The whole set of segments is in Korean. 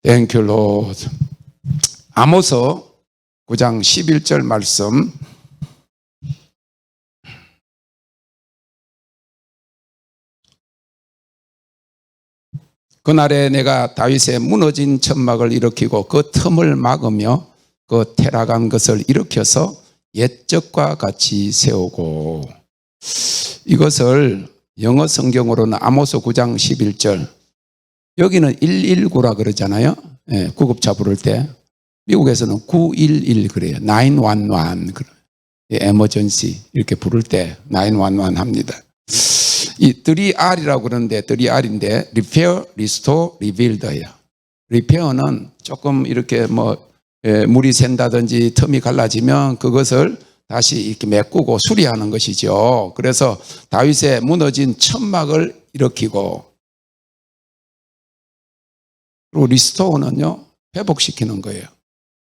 땡큐 로드. 아모스 9장 11절 말씀. 그날에 내가 다윗의 무너진 천막을 일으키고 그 틈을 막으며 그 퇴락한 것을 일으켜서 옛적과 같이 세우고. 이것을 영어 성경으로는 아모스 9장 11절. 여기는 119라 그러잖아요. 예, 구급차 부를 때. 미국에서는 911 그래요. 911 그래요. 에머전시 이렇게 부를 때 911 합니다. 이 3R이라고 그러는데 3R인데 Repair, Restore, Rebuild예요. Repair는 조금 이렇게 물이 샌다든지 틈이 갈라지면 그것을 다시 이렇게 메꾸고 수리하는 것이죠. 그래서 다윗의 무너진 천막을 일으키고, 그리고 리스토어는요, 회복시키는 거예요.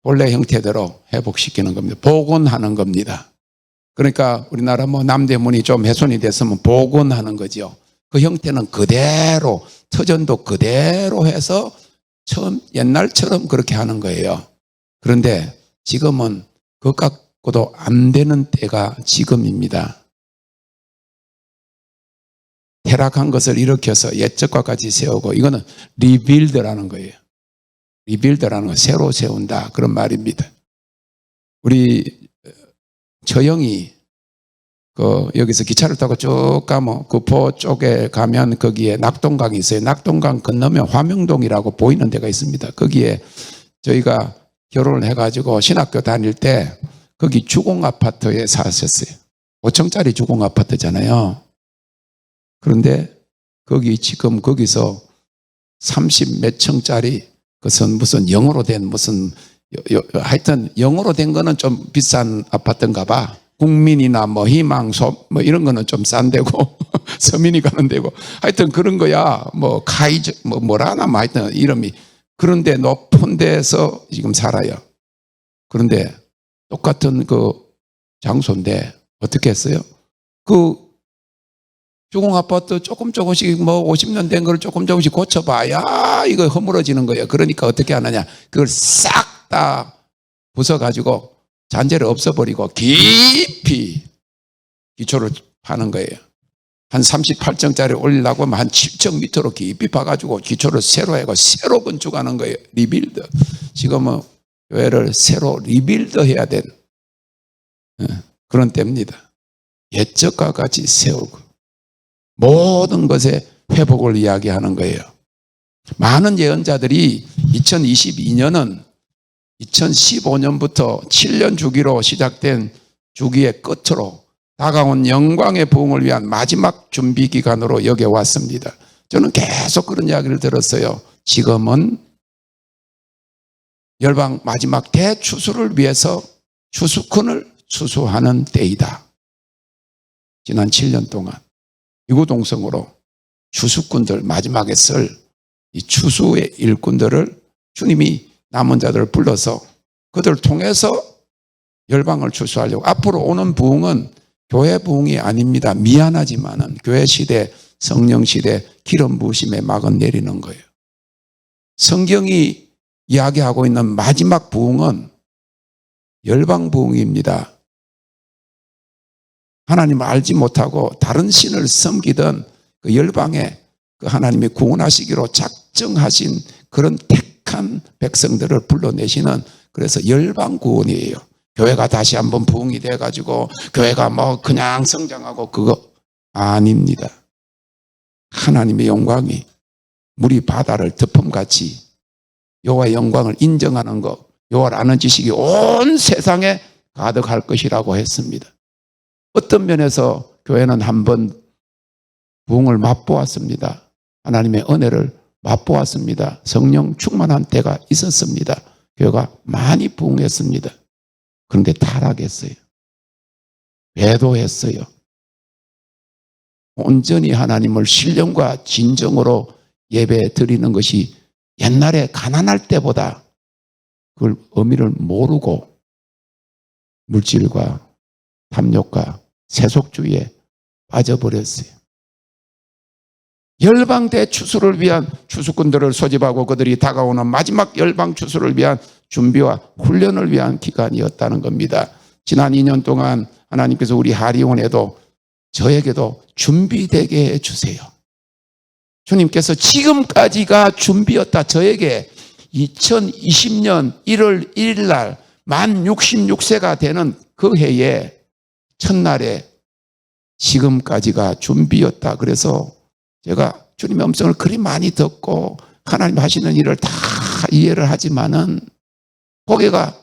본래 형태대로 회복시키는 겁니다. 복원하는 겁니다. 그러니까 우리나라 남대문이 좀 훼손이 됐으면 복원하는 거죠. 그 형태는 그대로, 터전도 그대로 해서 처음 옛날처럼 그렇게 하는 거예요. 그런데 지금은 그것 갖고도 안 되는 때가 지금입니다. 퇴락한 것을 일으켜서 옛적과 같이 세우고, 이거는 리빌드라는 거예요. 리빌드라는 거, 새로 세운다, 그런 말입니다. 우리 처형이 여기서 기차를 타고 쭉 가면 구포 쪽에 가면 거기에 낙동강이 있어요. 낙동강 건너면 화명동이라고 보이는 데가 있습니다. 거기에 저희가 결혼을 해가지고 신학교 다닐 때 거기 주공아파트에 사셨어요. 5층짜리 주공아파트잖아요. 그런데 거기 지금 거기서 30 몇 층짜리, 그것은 무슨 영어로 된 하여튼 영어로 된 거는 좀 비싼 아파트인가 봐. 국민이나 희망소 이런 거는 좀 싼 데고 서민이 가는 데고 하여튼 그런 거야. 카이저 뭐라나 하여튼 이름이. 그런데 높은 데서 지금 살아요. 그런데 똑같은 그 장소인데 어떻게 했어요? 그 주공아파트 조금씩 50년 된 걸 조금씩 고쳐봐야 이거 허물어지는 거예요. 그러니까 어떻게 하느냐, 그걸 싹 다 부숴가지고 잔재를 없애버리고 깊이 기초를 파는 거예요. 한 38층짜리 올리려고 하면 한 7층 밑으로 깊이 파가지고 기초를 새로 하고 새로 건축하는 거예요. 리빌드. 지금은 교회를 새로 리빌드 해야 된 그런 때입니다. 옛적과 같이 세우고 모든 것의 회복을 이야기하는 거예요. 많은 예언자들이 2022년은 2015년부터 7년 주기로 시작된 주기의 끝으로 다가온 영광의 부흥을 위한 마지막 준비 기간으로 여겨왔습니다. 저는 계속 그런 이야기를 들었어요. 지금은 열방 마지막 대추수를 위해서 추수꾼을 추수하는 때이다. 지난 7년 동안 이구동성으로 추수꾼들, 마지막에 쓸 이 추수의 일꾼들을 주님이 남은 자들을 불러서 그들을 통해서 열방을 추수하려고. 앞으로 오는 부흥은 교회 부흥이 아닙니다. 미안하지만은 교회 시대, 성령 시대, 기름 부으심의 막은 내리는 거예요. 성경이 이야기하고 있는 마지막 부흥은 열방 부흥입니다. 하나님을 알지 못하고 다른 신을 섬기던 그 열방에 그 하나님이 구원하시기로 작정하신 그런 택한 백성들을 불러내시는, 그래서 열방 구원이에요. 교회가 다시 한번 부흥이 돼가지고 교회가 그냥 성장하고 그거 아닙니다. 하나님의 영광이 물이 바다를 덮음같이 여호와의 영광을 인정하는 것, 여호와를 아는 지식이 온 세상에 가득할 것이라고 했습니다. 어떤 면에서 교회는 한번 부흥을 맛보았습니다. 하나님의 은혜를 맛보았습니다. 성령 충만한 때가 있었습니다. 교회가 많이 부흥했습니다. 그런데 타락했어요. 배도했어요. 온전히 하나님을 신령과 진정으로 예배 드리는 것이 옛날에 가난할 때보다 그걸 의미를 모르고 물질과 탐욕과 세속주의에 빠져버렸어요. 열방 대추수를 위한 추수꾼들을 소집하고 그들이 다가오는 마지막 열방 추수를 위한 준비와 훈련을 위한 기간이었다는 겁니다. 지난 2년 동안 하나님께서 우리 하리원에도 저에게도 준비되게 해주세요. 주님께서 지금까지가 준비였다. 저에게 2020년 1월 1일 날 만 66세가 되는 그 해에 첫날에 지금까지가 준비였다. 그래서 제가 주님의 음성을 그리 많이 듣고 하나님 하시는 일을 다 이해를 하지만은 고개가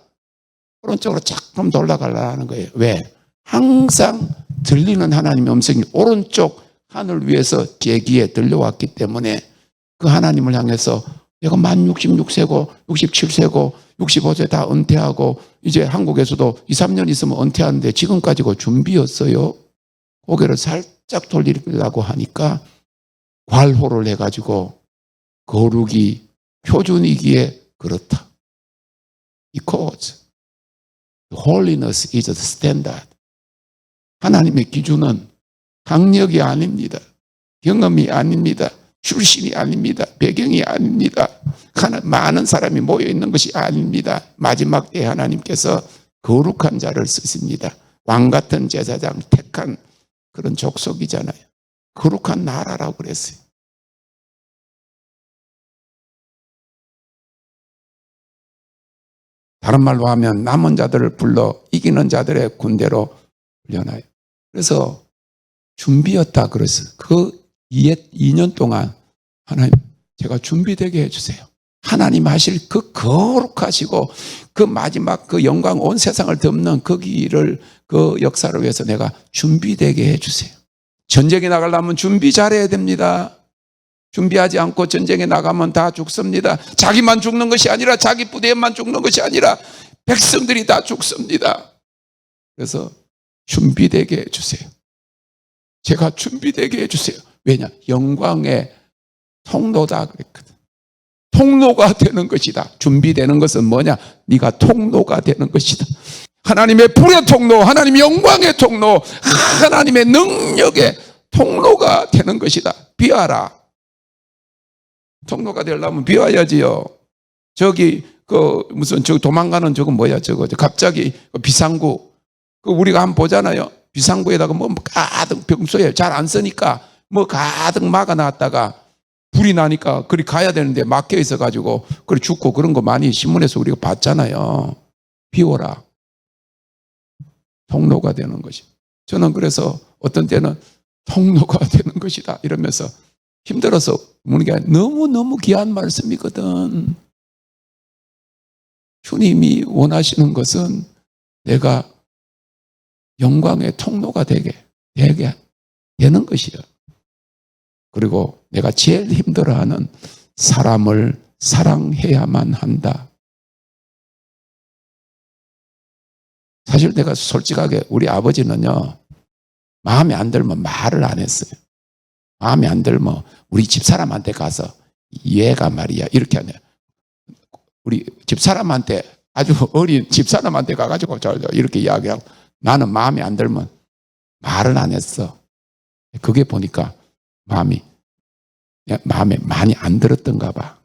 오른쪽으로 조금 돌아가려는 거예요. 왜? 항상 들리는 하나님의 음성이 오른쪽 하늘 위에서 제 귀에 들려왔기 때문에 그 하나님을 향해서 내가 만 66세고 67세고 65세 다 은퇴하고 이제 한국에서도 2, 3년 있으면 은퇴하는데 지금까지가 준비였어요. 고개를 살짝 돌리려고 하니까 괄호를 해가지고 거룩이 표준이기에 그렇다. Because holiness is the standard. 하나님의 기준은 학력이 아닙니다. 경험이 아닙니다. 출신이 아닙니다. 배경이 아닙니다. 많은 사람이 모여있는 것이 아닙니다. 마지막 때 하나님께서 거룩한 자를 쓰십니다. 왕같은 제사장 택한 그런 족속이잖아요. 거룩한 나라라고 그랬어요. 다른 말로 하면 남은 자들을 불러 이기는 자들의 군대로 훈련하여. 그래서 준비였다 그랬어요. 그 2년 동안 하나님 제가 준비되게 해주세요. 하나님 하실 그 거룩하시고 그 마지막 그 영광 온 세상을 덮는 그 길을 그 역사를 위해서 내가 준비되게 해주세요. 전쟁에 나가려면 준비 잘해야 됩니다. 준비하지 않고 전쟁에 나가면 다 죽습니다. 자기만 죽는 것이 아니라 자기 부대만 죽는 것이 아니라 백성들이 다 죽습니다. 그래서 준비되게 해주세요. 제가 준비되게 해주세요. 왜냐? 영광의 통로다 그랬거든. 통로가 되는 것이다. 준비되는 것은 뭐냐? 네가 통로가 되는 것이다. 하나님의 불의 통로, 하나님의 영광의 통로, 하나님의 능력의 통로가 되는 것이다. 비와라. 통로가 되려면 비와야지요. 저기 무슨 저 도망가는 저거 뭐야 저거 갑자기 비상구 우리가 한번 보잖아요. 비상구에다가 뭐 가득 평소에 잘 안 쓰니까 뭐 가득 막아놨다가 불이 나니까 그리 가야 되는데 막혀 있어가지고 그리 죽고 그런 거 많이 신문에서 우리가 봤잖아요. 비워라. 통로가 되는 것이. 저는 그래서 어떤 때는 통로가 되는 것이다 이러면서 힘들어서 우리가 너무너무 귀한 말씀이거든. 주님이 원하시는 것은 내가 영광의 통로가 되게 되는 것이요. 그리고 내가 제일 힘들어하는 사람을 사랑해야만 한다. 사실 내가 솔직하게 우리 아버지는요. 마음에 안 들면 말을 안 했어요. 마음에 안 들면 우리 집사람한테 가서 얘가 말이야 이렇게 하냐. 우리 집사람한테 아주 어린 집사람한테 가가지고 이렇게 이야기하고 나는 마음에 안 들면 말을 안 했어. 그게 보니까 마음에 많이 안 들었던가 봐.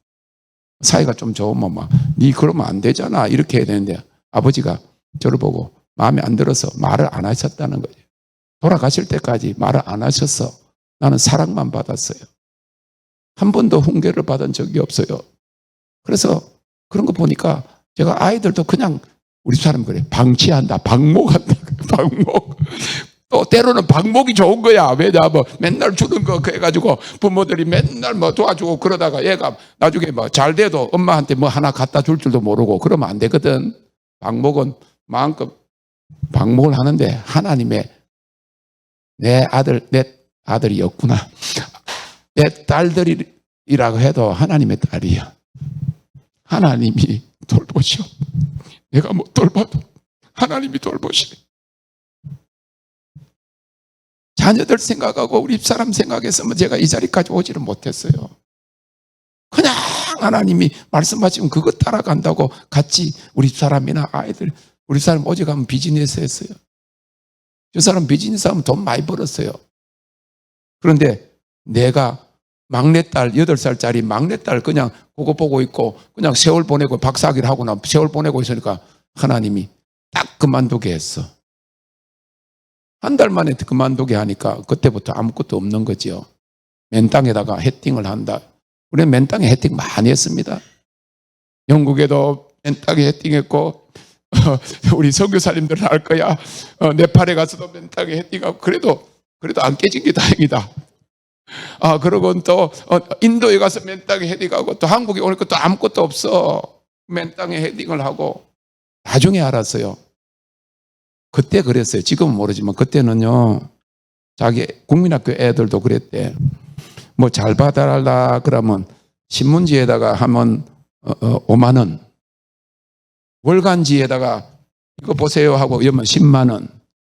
사이가 좀 좋으면 막 니 그러면 안 되잖아 이렇게 해야 되는데 아버지가 저를 보고 마음에 안 들어서 말을 안 하셨다는 거예요. 돌아가실 때까지 말을 안 하셔서 나는 사랑만 받았어요. 한 번도 훈계를 받은 적이 없어요. 그래서 그런 거 보니까 제가 아이들도 그냥 우리 사람 그래 방치한다 방목한다 방목. 또 때로는 방목이 좋은 거야. 왜냐하면 맨날 주는 거 해가지고 부모들이 맨날 뭐 도와주고 그러다가 얘가 나중에 뭐 잘 돼도 엄마한테 뭐 하나 갖다 줄 줄도 모르고 그러면 안 되거든. 방목은 마음껏 방목을 하는데 하나님의 내 아들이었구나. 내 딸들이라고 해도 하나님의 딸이야. 하나님이 돌보시오. 내가 못 돌봐도 하나님이 돌보시네. 자녀들 생각하고 우리 집사람 생각했으면 제가 이 자리까지 오지를 못했어요. 그냥 하나님이 말씀하시면 그거 따라간다고 같이 우리 집사람이나 아이들 우리 집사람 어제 가면 비즈니스 했어요. 저 사람 비즈니스 하면 돈 많이 벌었어요. 그런데 내가 막내딸, 8살짜리 막내딸 그냥 그거 보고 있고 그냥 세월 보내고 박사학위를 하고 나 세월 보내고 있으니까 하나님이 딱 그만두게 했어. 한 달 만에 그만두게 하니까 그때부터 아무것도 없는 거지요. 맨 땅에다가 헤팅을 한다. 우리는 맨 땅에 헤팅 많이 했습니다. 영국에도 맨 땅에 헤팅했고 우리 선교사님들은 알 거야. 네팔에 가서도 맨 땅에 헤팅하고 그래도 안 깨진 게 다행이다. 그러고 또 인도에 가서 맨 땅에 헤딩하고 또 한국에 오니까 또 아무것도 없어. 맨 땅에 헤딩을 하고 나중에 알았어요. 그때 그랬어요. 지금은 모르지만 그때는요. 자기 국민학교 애들도 그랬대. 뭐 잘 봐달라 그러면 신문지에다가 하면 5만 원, 월간지에다가 이거 보세요 하고 이러면 10만 원,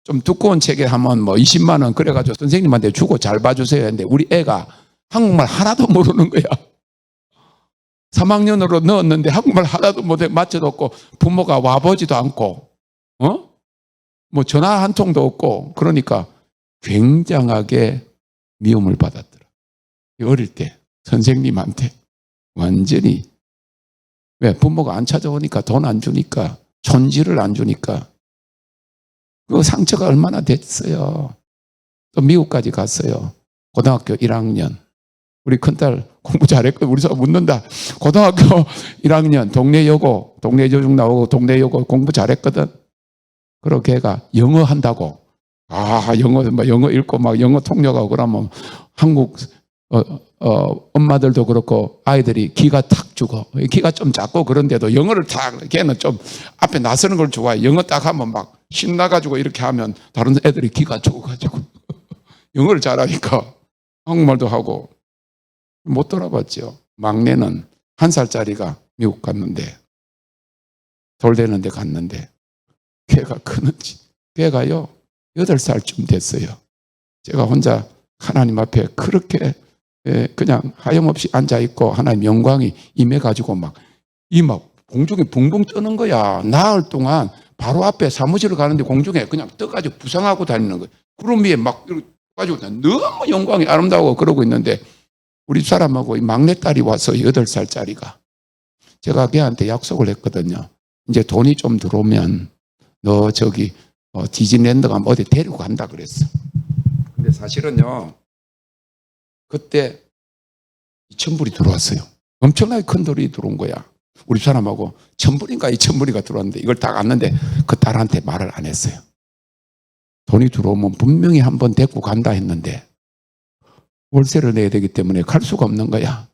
좀 두꺼운 책에 하면 뭐 20만 원 그래가지고 선생님한테 주고 잘 봐주세요 했는데 우리 애가 한국말 하나도 모르는 거야. 3학년으로 넣었는데 한국말 하나도 못해 맞춰도 없고 부모가 와보지도 않고 뭐 전화 한 통도 없고 그러니까 굉장하게 미움을 받았더라. 어릴 때 선생님한테 완전히 왜 부모가 안 찾아오니까 돈 안 주니까 존지를 안 주니까 그 상처가 얼마나 됐어요. 또 미국까지 갔어요. 고등학교 1학년. 우리 큰딸 공부 잘했거든. 우리 서로 묻는다. 고등학교 1학년 동네 여고, 동네 여중 나오고 동네 여고 공부 잘했거든. 그리고 걔가 영어 한다고. 영어 읽고 막 영어 통역하고 그러면 한국 엄마들도 그렇고 아이들이 기가 탁 주고 기가 좀 작고 그런데도 영어를 탁 걔는 좀 앞에 나서는 걸 좋아해. 영어 딱 하면 막 신나가지고 이렇게 하면 다른 애들이 기가 죽어가지고 영어를 잘하니까 한국말도 하고 못 돌아봤죠. 막내는 1살짜리가 미국 갔는데 돌 되는데 갔는데 걔가 크는지 걔가요 8살쯤 됐어요. 제가 혼자 하나님 앞에 그렇게 그냥 하염없이 앉아있고 하나님 영광이 임해가지고 막 공중에 붕붕 뜨는 거야. 나흘 동안 바로 앞에 사무실을 가는데 공중에 그냥 떠가지고 부상하고 다니는 거야. 구름 위에 막 이렇게 가지고 너무 영광이 아름다워 그러고 있는데 우리 사람하고 이 막내딸이 와서 8살짜리가 제가 걔한테 약속을 했거든요. 이제 돈이 좀 들어오면 너 저기 디즈니랜드 가면 어디 데리고 간다 그랬어. 근데 사실은요. 그때 2,000불이 들어왔어요. 엄청나게 큰 돈이 들어온 거야. 우리 사람하고 1,000불인가 2,000불이가 들어왔는데 이걸 딱 왔는데 그 딸한테 말을 안 했어요. 돈이 들어오면 분명히 한번 데리고 간다 했는데 월세를 내야 되기 때문에 갈 수가 없는 거야.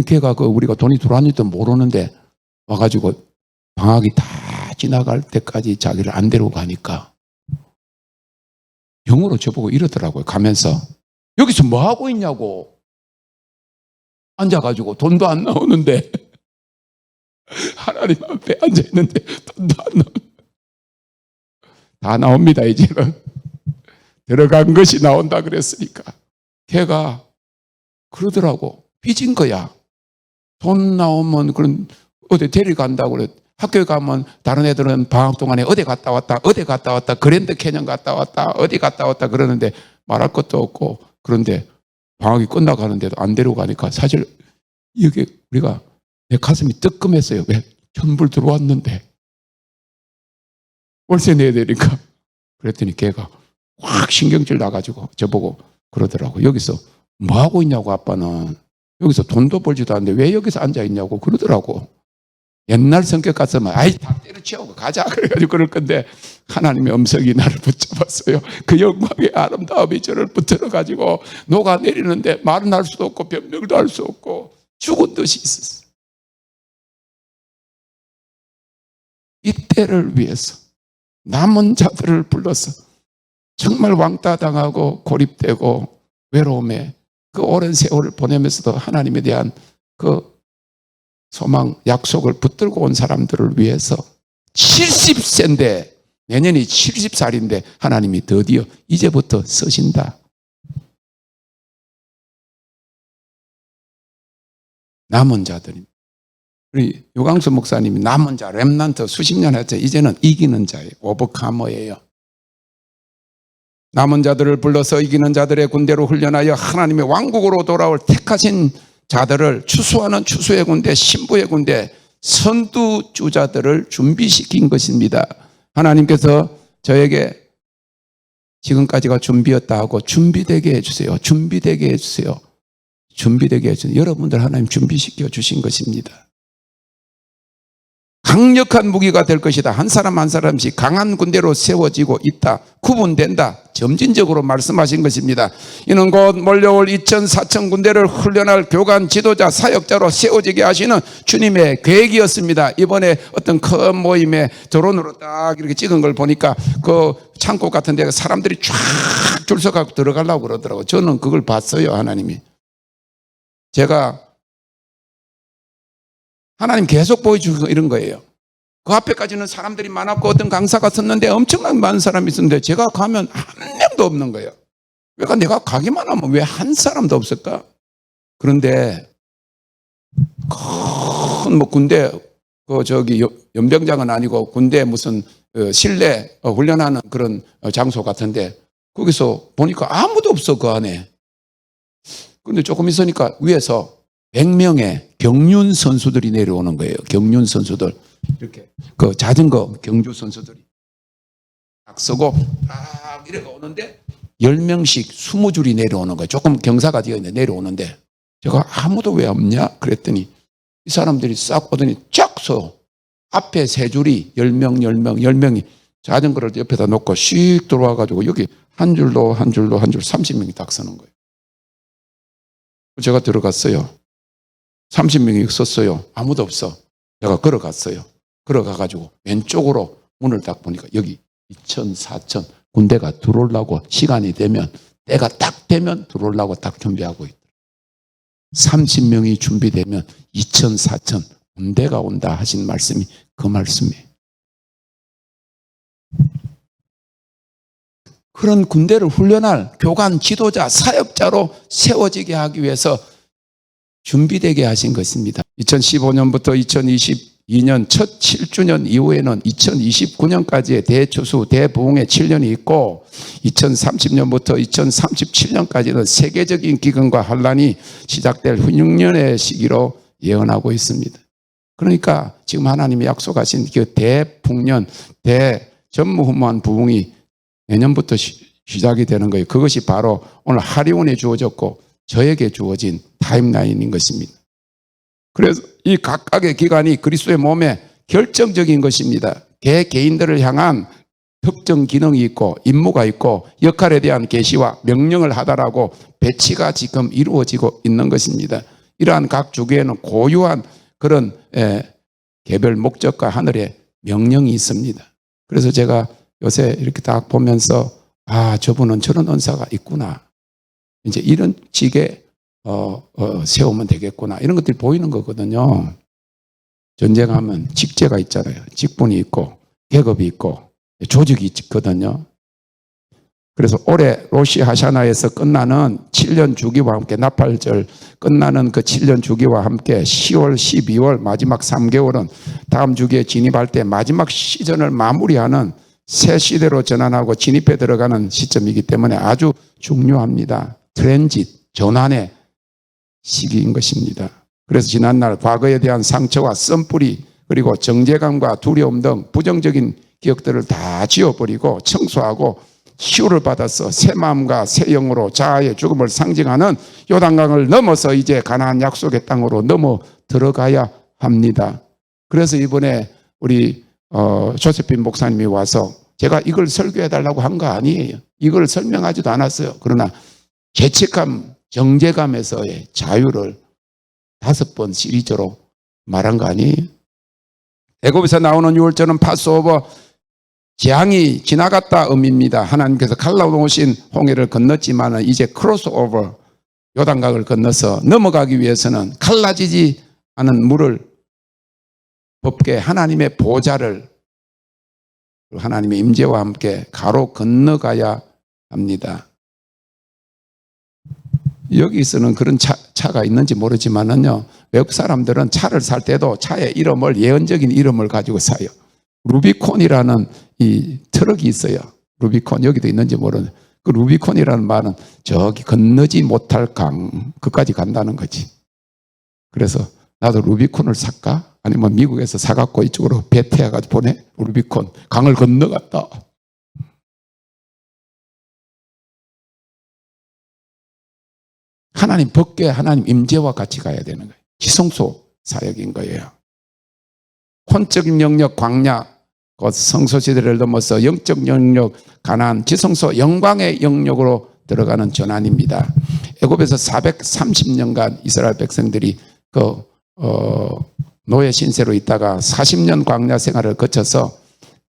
걔가 우리가 돈이 들어왔는지도 모르는데 와가지고 방학이 다 지나갈 때까지 자기를 안 데리고 가니까 영어로 저보고 이러더라고요. 가면서 여기서 뭐 하고 있냐고. 앉아가지고 돈도 안 나오는데 하나님 앞에 앉아있는데 돈도 안 나오는데 다 나옵니다. 이제는 들어간 것이 나온다 그랬으니까 걔가 그러더라고. 삐진 거야. 돈 나오면 그런 어디 데려간다고 그래. 학교에 가면 다른 애들은 방학 동안에 어디 갔다 왔다 그랜드 캐년 갔다 왔다 어디 갔다 왔다 그러는데 말할 것도 없고 그런데 방학이 끝나가는데도 안 데려가니까 사실 이게 우리가 내 가슴이 뜨끔했어요. 왜? 1,000불 들어왔는데 월세 내야 되니까. 그랬더니 걔가 확 신경질 나가지고 저보고 그러더라고. 여기서 뭐 하고 있냐고 아빠는. 여기서 돈도 벌지도 않는데 왜 여기서 앉아있냐고 그러더라고. 옛날 성격 같으면 다 때려치우고 가자 그래가지고 그럴 건데 하나님의 음성이 나를 붙잡았어요. 그 영광의 아름다움이 저를 붙들어가지고 녹아내리는데 말은 할 수도 없고 변명도 할 수 없고 죽은 듯이 있었어요. 이때를 위해서 남은 자들을 불러서 정말 왕따당하고 고립되고 외로움에 그 오랜 세월을 보내면서도 하나님에 대한 그 소망, 약속을 붙들고 온 사람들을 위해서 70세인데 내년이 70살인데 하나님이 드디어 이제부터 쓰신다. 남은 자들입니다. 우리 유광수 목사님이 남은 자, 렘넌트 수십 년 했죠. 이제는 이기는 자예요. 오버카머예요. 남은 자들을 불러서 이기는 자들의 군대로 훈련하여 하나님의 왕국으로 돌아올 택하신 자들을 추수하는 추수의 군대, 신부의 군대, 선두주자들을 준비시킨 것입니다. 하나님께서 저에게 지금까지가 준비였다 하고 준비되게 해주세요. 준비되게 해주세요. 준비되게 해주세요. 여러분들 하나님 준비시켜 주신 것입니다. 강력한 무기가 될 것이다. 한 사람 한 사람씩 강한 군대로 세워지고 있다. 구분된다. 점진적으로 말씀하신 것입니다. 이는 곧 몰려올 2천 4천 군대를 훈련할 교관 지도자 사역자로 세워지게 하시는 주님의 계획이었습니다. 이번에 어떤 큰 모임에 드론으로 딱 이렇게 찍은 걸 보니까 그 창고 같은 데 사람들이 쫙 줄 서가지고 들어가려고 그러더라고요. 저는 그걸 봤어요. 하나님이. 제가 하나님 계속 보여주고 이런 거예요. 그 앞에까지는 사람들이 많았고 어떤 강사가 섰는데 엄청나게 많은 사람이 있었는데 제가 가면 한 명도 없는 거예요. 그러니까 내가 가기만 하면 왜 한 사람도 없을까? 그런데 큰 뭐 군대 연병장은 아니고 군대 무슨 실내 훈련하는 그런 장소 같은데 거기서 보니까 아무도 없어 그 안에. 그런데 조금 있으니까 위에서 100명의 경륜 선수들이 내려오는 거예요. 경륜 선수들. 이렇게 그 자전거 경주 선수들이 딱 서고 딱 이렇게 오는데 10명씩 20줄이 내려오는 거예요. 조금 경사가 되어 있는데 내려오는데 제가 아무도 왜 없냐? 그랬더니 이 사람들이 싹 오더니 쫙 서. 앞에 3줄이 10명이 자전거를 옆에다 놓고 씩 들어와가지고 여기 한 줄로 30명이 딱 서는 거예요. 제가 들어갔어요. 30명이 있었어요. 아무도 없어. 제가 걸어갔어요. 걸어가가지고 왼쪽으로 문을 딱 보니까 여기 2천, 4천 군대가 들어오려고 시간이 되면 때가 딱 되면 들어오려고 딱 준비하고 있다. 30명이 준비되면 2천, 4천 군대가 온다 하신 말씀이 그 말씀이에요. 그런 군대를 훈련할 교관, 지도자, 사역자로 세워지게 하기 위해서 준비되게 하신 것입니다. 2015년부터 2022년 첫 7주년 이후에는 2029년까지의 대추수, 대부흥의 7년이 있고 2030년부터 2037년까지는 세계적인 기근과 환란이 시작될 6년의 시기로 예언하고 있습니다. 그러니까 지금 하나님이 약속하신 그 대풍년, 대전무후무한 부흥이 내년부터 시작이 되는 거예요. 그것이 바로 오늘 하리온에 주어졌고 저에게 주어진 타임라인인 것입니다. 그래서 이 각각의 기간이 그리스도의 몸에 결정적인 것입니다. 개인들을 향한 특정 기능이 있고 임무가 있고 역할에 대한 계시와 명령을 하다라고 배치가 지금 이루어지고 있는 것입니다. 이러한 각 주기에는 고유한 그런 개별 목적과 하늘의 명령이 있습니다. 그래서 제가 요새 이렇게 딱 보면서 저분은 저런 은사가 있구나. 이제 이런 식의 세우면 되겠구나. 이런 것들이 보이는 거거든요. 전쟁하면 직제가 있잖아요. 직분이 있고 계급이 있고 조직이 있거든요. 그래서 올해 로시 하샤나에서 끝나는 7년 주기와 함께 나팔절 끝나는 그 7년 주기와 함께 10월, 12월 마지막 3개월은 다음 주기에 진입할 때 마지막 시즌을 마무리하는 새 시대로 전환하고 진입해 들어가는 시점이기 때문에 아주 중요합니다. 트랜짓, 전환의 시기인 것입니다. 그래서 지난날 과거에 대한 상처와 썸뿌리 그리고 정죄감과 두려움 등 부정적인 기억들을 다 지워버리고 청소하고 치유를 받아서 새 마음과 새 영으로 자아의 죽음을 상징하는 요단강을 넘어서 이제 가나안 약속의 땅으로 넘어 들어가야 합니다. 그래서 이번에 우리 조세핀 목사님이 와서 제가 이걸 설교해달라고 한 거 아니에요. 이걸 설명하지도 않았어요. 그러나 죄책감, 정죄감에서의 자유를 5번 시리즈로 말한 거 아니에요. 애굽에서 나오는 유월절은 파스오버 재앙이 지나갔다 의미입니다. 하나님께서 갈라놓으신 홍해를 건넜지만 이제 크로스오버 요단강을 건너서 넘어가기 위해서는 갈라지지 않은 물을 법계 하나님의 보좌를 하나님의 임재와 함께 가로 건너가야 합니다. 여기서는 그런 차가 있는지 모르지만은요, 외국 사람들은 차를 살 때도 차의 이름을 예언적인 이름을 가지고 사요. 루비콘이라는 이 트럭이 있어요. 루비콘 여기도 있는지 모르는 그 루비콘이라는 말은 저기 건너지 못할 강, 그까지 간다는 거지. 그래서 나도 루비콘을 살까? 아니면 미국에서 사갖고 이쪽으로 배 태워가지고 보내? 루비콘, 강을 건너갔다. 하나님 법궤, 하나님 임재와 같이 가야 되는 거예요. 지성소 사역인 거예요. 혼적 영역 광야, 곧 성소시대를 넘어서 영적 영역 가나안, 지성소 영광의 영역으로 들어가는 전환입니다. 애굽에서 430년간 이스라엘 백성들이 노예 신세로 있다가 40년 광야 생활을 거쳐서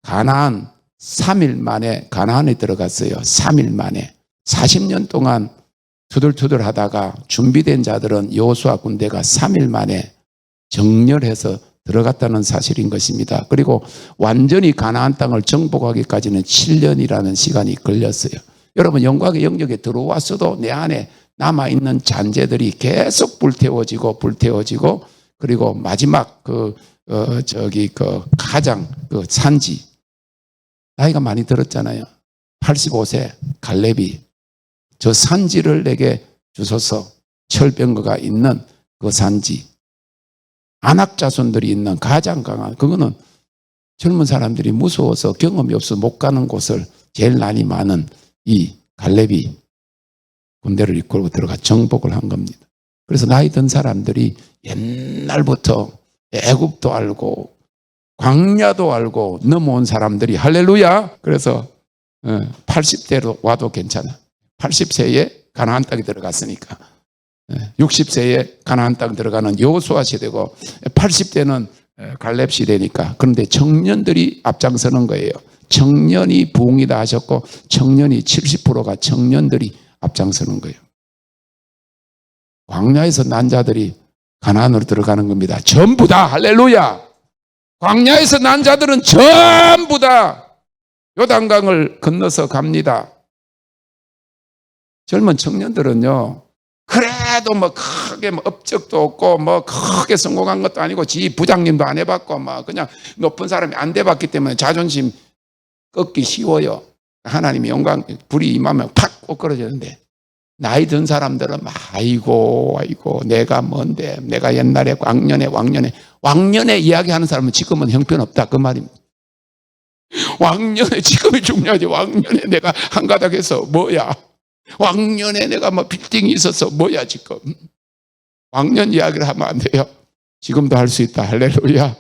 가나안 3일 만에 가나안에 들어갔어요. 3일 만에. 40년 동안 투덜투덜 하다가 준비된 자들은 여호수아 군대가 3일 만에 정렬해서 들어갔다는 사실인 것입니다. 그리고 완전히 가나안 땅을 정복하기까지는 7년이라는 시간이 걸렸어요. 여러분, 영광의 영역에 들어왔어도 내 안에 남아있는 잔재들이 계속 불태워지고 그리고 마지막 가장 산지, 나이가 많이 들었잖아요. 85세 갈렙이 저 산지를 내게 주소서, 철병거가 있는 그 산지, 안악 자손들이 있는 가장 강한, 그거는 젊은 사람들이 무서워서 경험이 없어 못 가는 곳을 제일 난이 많은 이 갈렙이 군대를 이끌고 들어가 정복을 한 겁니다. 그래서 나이 든 사람들이 옛날부터 애굽도 알고 광야도 알고 넘어온 사람들이, 할렐루야. 그래서 80대로 와도 괜찮아. 80세에 가나안 땅에 들어갔으니까 60세에 가나안 땅 들어가는 여호수아 시대고 80대는 갈렙 시대니까. 그런데 청년들이 앞장서는 거예요. 청년이 부흥이다 하셨고 청년이 70%가 청년들이 앞장서는 거예요. 광야에서 난 자들이 가나안으로 들어가는 겁니다. 전부 다. 할렐루야. 광야에서 난 자들은 전부 다 요단강을 건너서 갑니다. 젊은 청년들은요, 그래도 뭐 크게 업적도 없고 뭐 크게 성공한 것도 아니고 지 부장님도 안 해봤고 막 그냥 높은 사람이 안 돼봤기 때문에 자존심 꺾기 쉬워요. 하나님의 영광 불이 임하면 팍 꼬꾸러지는데, 나이 든 사람들은 아이고 내가 뭔데, 내가 옛날에 왕년에 이야기하는 사람은 지금은 형편없다 그 말입니다. 왕년에, 지금이 중요하지. 왕년에 내가 한가닥해서 뭐야, 왕년에 내가 뭐 빌딩이 있어서 뭐야 지금. 왕년 이야기를 하면 안 돼요. 지금도 할 수 있다. 할렐루야.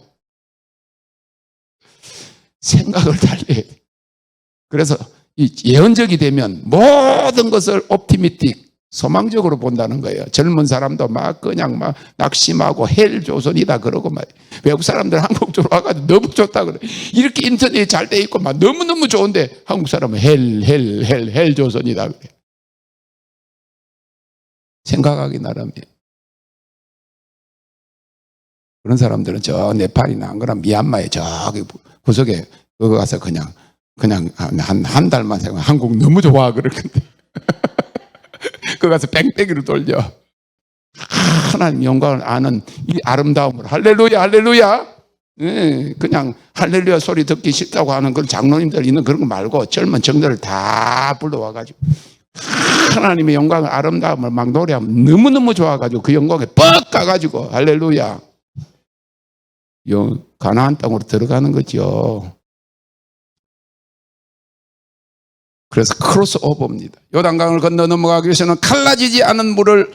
생각을 달리해야 돼. 그래서 이 예언적이 되면 모든 것을 옵티미틱, 소망적으로 본다는 거예요. 젊은 사람도 그냥 낙심하고 헬 조선이다 그러고 외국 사람들 한국 쪽으로 와가지고 너무 좋다 그래. 이렇게 인터넷이 잘 돼 있고 너무너무 좋은데 한국 사람은 헬 조선이다 그래. 생각하기 나름이에요. 그런 사람들은 저 네팔이나 안 그러면 미얀마에 저기 구석에 그거 가서 그냥 한 달만 생각, 한국 너무 좋아 그럴 건데 그거 가서 뺑뺑이로 돌려. 하나님 영광을 아는 이 아름다움을, 할렐루야. 그냥 할렐루야 소리 듣기 싫다고 하는 그런 장로님들 있는 그런 거 말고 젊은 청년을 다 불러와가지고 하나님의 영광을, 아름다움을 막 노래하면 너무너무 좋아가지고 그 영광에 뻑 가가지고 할렐루야. 가나안 땅으로 들어가는 거죠. 그래서 크로스오버입니다. 요단강을 건너 넘어가기 위해서는 갈라지지 않은 물을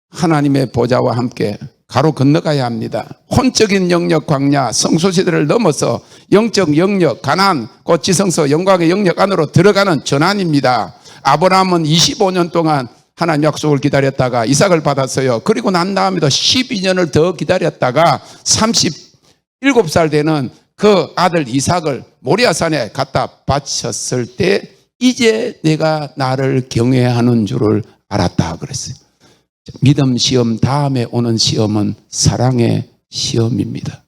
하나님의 보좌와 함께 가로 건너가야 합니다. 혼적인 영역 광야, 성소시대를 넘어서 영적 영역 가나안, 곧 지성소 영광의 영역 안으로 들어가는 전환입니다. 아브라함은 25년 동안 하나님 약속을 기다렸다가 이삭을 받았어요. 그리고 난 다음에도 12년을 더 기다렸다가 37살 되는 그 아들 이삭을 모리아산에 갖다 바쳤을 때 이제 내가 나를 경외하는 줄을 알았다 그랬어요. 믿음 시험 다음에 오는 시험은 사랑의 시험입니다.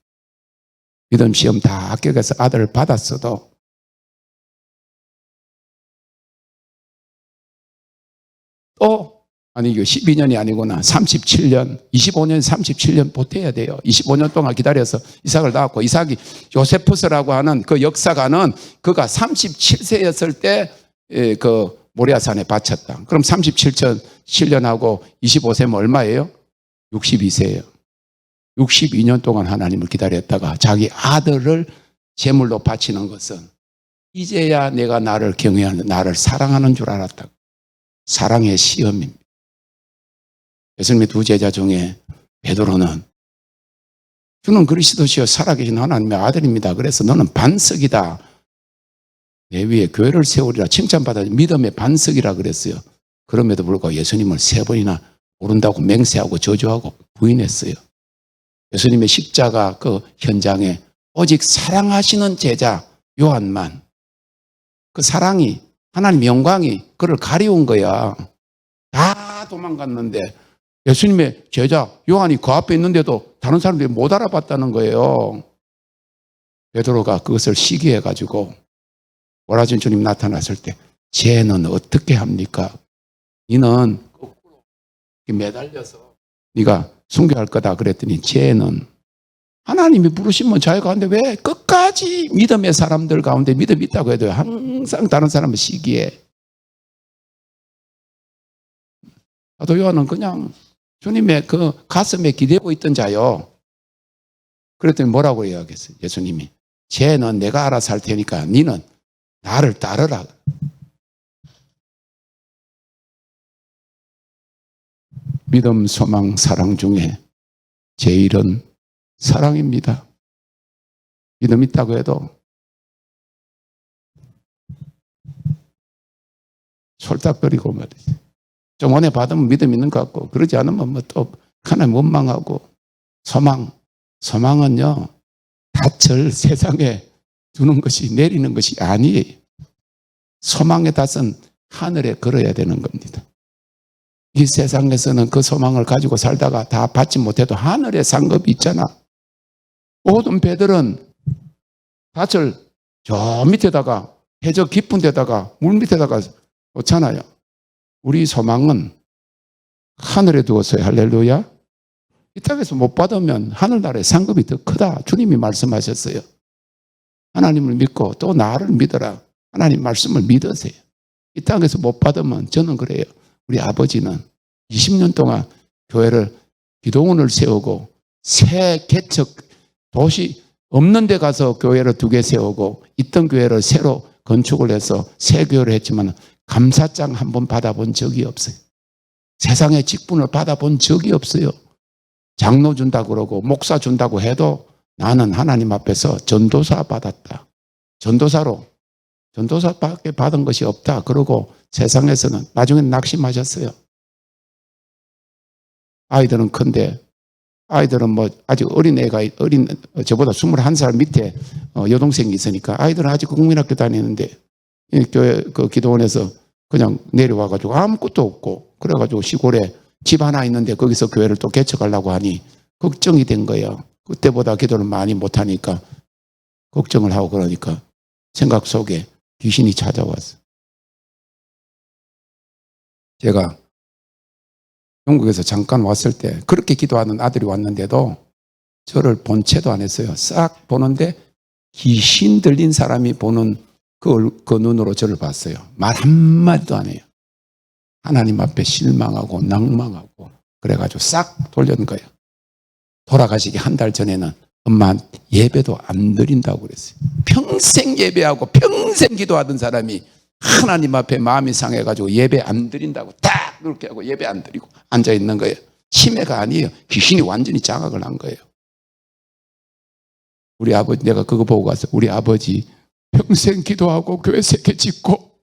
믿음 시험 다 합격해서 아들을 받았어도 이거 12년이 아니구나. 37년, 25년, 37년 보태야 돼요. 25년 동안 기다려서 이삭을 낳았고, 이삭이 요세푸스라고 하는 그 역사가는 그가 37세였을 때 그 모리아산에 바쳤다. 그럼 37년하고 25세면 얼마예요? 62세예요. 62년 동안 하나님을 기다렸다가 자기 아들을 제물로 바치는 것은 이제야 내가 나를 경외하는, 나를 사랑하는 줄 알았다. 사랑의 시험입니다. 예수님의 두 제자 중에 베드로는 주는 그리스도시요 살아계신 하나님의 아들입니다. 그래서 너는 반석이다. 내 위에 교회를 세우리라 칭찬받아 믿음의 반석이라 그랬어요. 그럼에도 불구하고 예수님을 3번이나 모른다고 맹세하고 저주하고 부인했어요. 예수님의 십자가 그 현장에 오직 사랑하시는 제자 요한만 그 사랑이 하나님 영광이 그를 가리운 거야. 다 도망갔는데 예수님의 제자 요한이 그 앞에 있는데도 다른 사람들이 못 알아봤다는 거예요. 베드로가 그것을 시기해가지고 오라진 주님 나타났을 때 쟤는 어떻게 합니까? 너는 거꾸로 매달려서 네가 순교할 거다 그랬더니 쟤는 하나님이 부르시면 자기가 하는데 왜 끝까지 믿음의 사람들 가운데 믿음이 있다고 해도 항상 다른 사람을 시기해. 사도 요한은 그냥 주님의 그 가슴에 기대고 있던 자요. 그랬더니 뭐라고 이야기했어요? 예수님이 쟤는 내가 알아서 할 테니까 너는 나를 따르라. 믿음, 소망, 사랑 중에 제일은 사랑입니다. 믿음 있다고 해도 솔딱거리고 말이지. 좀 은혜 받으면 믿음 있는 것 같고 그러지 않으면 뭐 또 하나님 원망하고 소망은요 닻을 세상에 두는 것이 내리는 것이 아니에요. 소망의 닻은 하늘에 걸어야 되는 겁니다. 이 세상에서는 그 소망을 가지고 살다가 다 받지 못해도 하늘에 상급이 있잖아. 모든 배들은 닻을 저 밑에다가 해저 깊은 데다가 물 밑에다가 놓잖아요. 우리 소망은 하늘에 두었어요. 할렐루야. 이 땅에서 못 받으면 하늘나라의 상급이 더 크다. 주님이 말씀하셨어요. 하나님을 믿고 또 나를 믿어라. 하나님 말씀을 믿으세요. 이 땅에서 못 받으면 저는 그래요. 우리 아버지는 20년 동안 교회를 기도원을 세우고 새 개척 도시 없는 데 가서 교회를 2개 세우고 있던 교회를 새로 건축을 해서 새 교회를 했지만 감사장 한 번 받아본 적이 없어요. 세상에 직분을 받아본 적이 없어요. 장로 준다고 그러고 목사 준다고 해도 나는 하나님 앞에서 전도사 받았다. 전도사밖에 받은 것이 없다. 그러고 세상에서는 나중엔 낙심하셨어요. 아이들은 큰데 아이들은 뭐 아직 저보다 21살 밑에 여동생이 있으니까 아이들은 아직 국민학교 다니는데 교회 그 기도원에서 그냥 내려와가지고 아무것도 없고 그래가지고 시골에 집 하나 있는데 거기서 교회를 또 개척하려고 하니 걱정이 된 거예요. 그때보다 기도를 많이 못하니까 걱정을 하고 그러니까 생각 속에 귀신이 찾아왔어요. 제가 영국에서 잠깐 왔을 때 그렇게 기도하는 아들이 왔는데도 저를 본 채도 안 했어요. 싹 보는데 귀신 들린 사람이 보는 그 눈으로 저를 봤어요. 말 한마디도 안 해요. 하나님 앞에 실망하고 낭망하고 그래가지고 싹 돌려는 거예요. 돌아가시기 한 달 전에는 엄마 예배도 안 드린다고 그랬어요. 평생 예배하고 평생 기도하던 사람이 하나님 앞에 마음이 상해가지고 예배 안 드린다고 딱 그렇게 하고 예배 안 드리고 앉아있는 거예요. 치매가 아니에요. 귀신이 완전히 장악을 한 거예요. 우리 아버지, 내가 그거 보고 가서 우리 아버지 평생 기도하고 교회 3개 짓고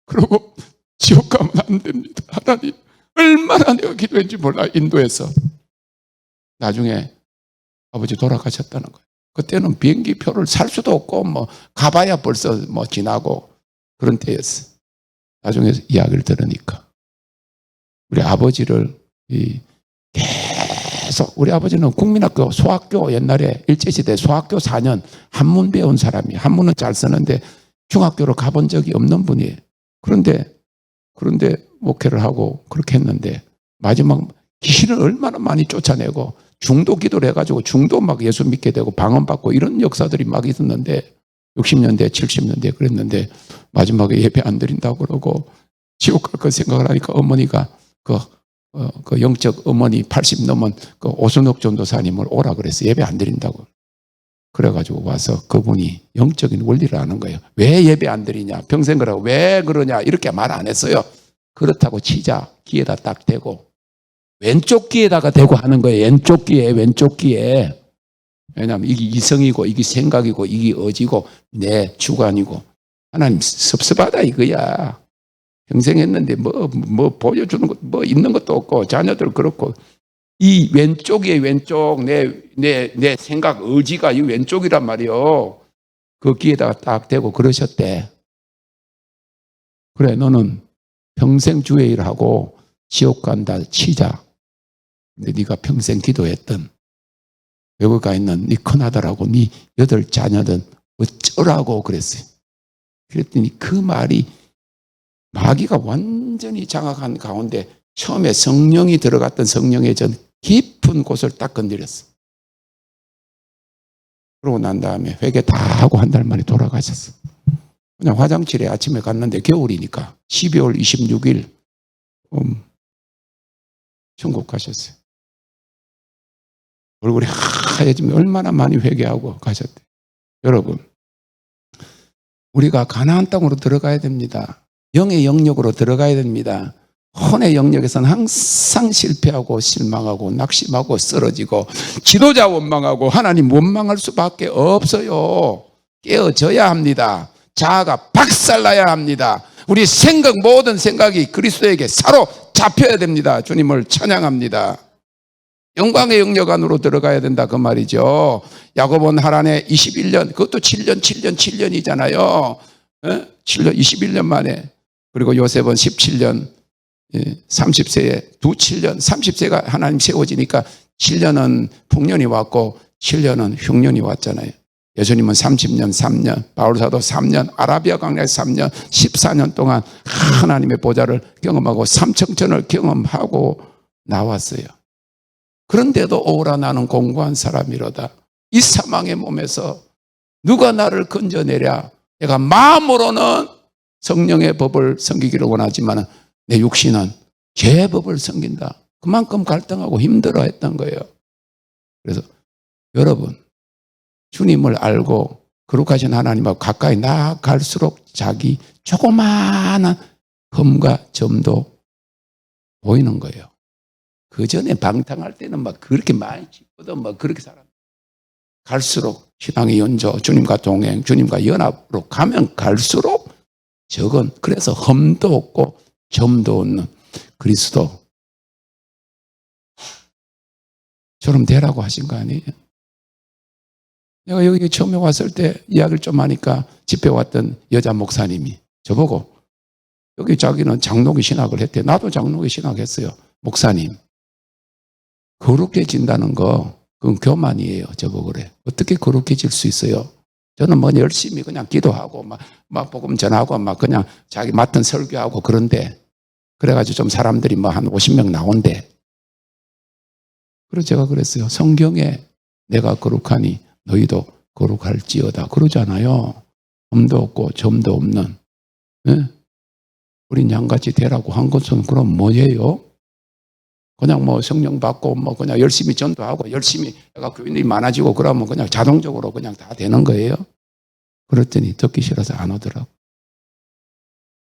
그러고 지옥 가면 안 됩니다. 하나님 얼마나 내가 기도했는지 몰라. 인도에서 나중에 아버지 돌아가셨다는 거예요. 그때는 비행기 표를 살 수도 없고 뭐 가봐야 벌써 뭐 지나고 그런 때였어요. 나중에 이야기를 들으니까 우리 아버지를 계속 우리 아버지는 국민학교 소학교 옛날에 일제시대 소학교 4년 한문 배운 사람이 한문은 잘 쓰는데 중학교로 가본 적이 없는 분이에요. 그런데 목회를 하고 그렇게 했는데 마지막 귀신을 얼마나 많이 쫓아내고 중도 기도를 해가지고 중도 막 예수 믿게 되고 방언받고 이런 역사들이 막 있었는데 60년대, 70년대 그랬는데 마지막에 예배 안 드린다고 그러고 지옥 갈 거 생각을 하니까 어머니가 그 영적 어머니 80 넘은 그 오순옥 전도사님을 오라 그랬어요. 예배 안 드린다고. 그래가지고 와서 그분이 영적인 원리를 아는 거예요. 왜 예배 안 드리냐? 평생 그러고 왜 그러냐? 이렇게 말 안 했어요. 그렇다고 치자. 귀에다 딱 대고. 왼쪽 귀에다가 대고 하는 거예요. 왼쪽 귀에. 왜냐하면 이게 이성이고, 이게 생각이고, 이게 의지고, 내 주관이고. 하나님 섭섭하다 이거야. 평생 했는데 뭐 보여주는 것, 뭐 있는 것도 없고, 자녀들 그렇고. 이 왼쪽에 왼쪽, 내 생각, 의지가 이 왼쪽이란 말이요. 그 귀에다가 딱 대고 그러셨대. 그래, 너는 평생 주의 일하고 지옥 간다 치자. 근데 네가 평생 기도했던 외국 가 있는 네 큰아들하고 네 8 자녀들 어쩌라고 그랬어요. 그랬더니 그 말이 마귀가 완전히 장악한 가운데 처음에 성령이 들어갔던 성령의 전 깊은 곳을 딱 건드렸어. 그러고 난 다음에 회개 다 하고 한 달 만에 돌아가셨어. 그냥 화장실에 아침에 갔는데 겨울이니까 12월 26일 천국 가셨어요. 얼굴이 하얘지면 얼마나 많이 회개하고 가셨대. 여러분, 우리가 가나안 땅으로 들어가야 됩니다. 영의 영역으로 들어가야 됩니다. 혼의 영역에서는 항상 실패하고 실망하고 낙심하고 쓰러지고 지도자 원망하고 하나님 원망할 수밖에 없어요. 깨어져야 합니다. 자아가 박살나야 합니다. 우리 생각, 모든 생각이 그리스도에게 사로잡혀야 됩니다. 주님을 찬양합니다. 영광의 영역 안으로 들어가야 된다 그 말이죠. 야곱은 하란에 21년, 그것도 7년이잖아요. 7년, 21년 만에. 그리고 요셉은 17년, 30세에 7년, 30세가 하나님 세워지니까 7년은 풍년이 왔고 7년은 흉년이 왔잖아요. 예수님은 30년, 3년, 바울사도 3년, 아라비아 광야에 3년, 14년 동안 하나님의 보좌를 경험하고 삼청천을 경험하고 나왔어요. 그런데도 오라 나는 공고한 사람이로다. 이 사망의 몸에서 누가 나를 건져내랴. 내가 마음으로는 성령의 법을 섬기기를 원하지만 내 육신은 죄의 법을 섬긴다. 그만큼 갈등하고 힘들어했던 거예요. 그래서 여러분, 주님을 알고 거룩하신 하나님하고 가까이 나아갈수록 자기 조그마한 흠과 점도 보이는 거예요. 그 전에 방탕할 때는 막 그렇게 많이 짓거든, 막 그렇게 살았는데 갈수록 신앙의 연조, 주님과 동행, 주님과 연합으로 가면 갈수록 적은, 그래서 흠도 없고 점도 없는 그리스도처럼 되라고 하신 거 아니에요? 내가 여기 처음에 왔을 때 이야기를 좀 하니까 집회 왔던 여자 목사님이 저보고 여기 자기는 장로교 신학을 했대. 나도 장로교 신학했어요. 목사님, 거룩해진다는 거 그건 교만이에요. 저보고 그래. 어떻게 거룩해질 수 있어요? 저는 뭐 열심히 그냥 기도하고 막 복음 전하고 막 그냥 자기 맡은 설교하고 그런데 그래가지고 좀 사람들이 뭐 한 50명 나온대. 그래서 제가 그랬어요. 성경에 내가 거룩하니 너희도 거룩할지어다. 그러잖아요. 흠도 없고 점도 없는. 네? 우린 양같이 되라고 한 것은 그럼 뭐예요? 그냥 뭐 성령 받고 뭐 그냥 열심히 전도하고 열심히 애가 교인들이 많아지고 그러면 그냥 자동적으로 그냥 다 되는 거예요? 그랬더니 듣기 싫어서 안 오더라고.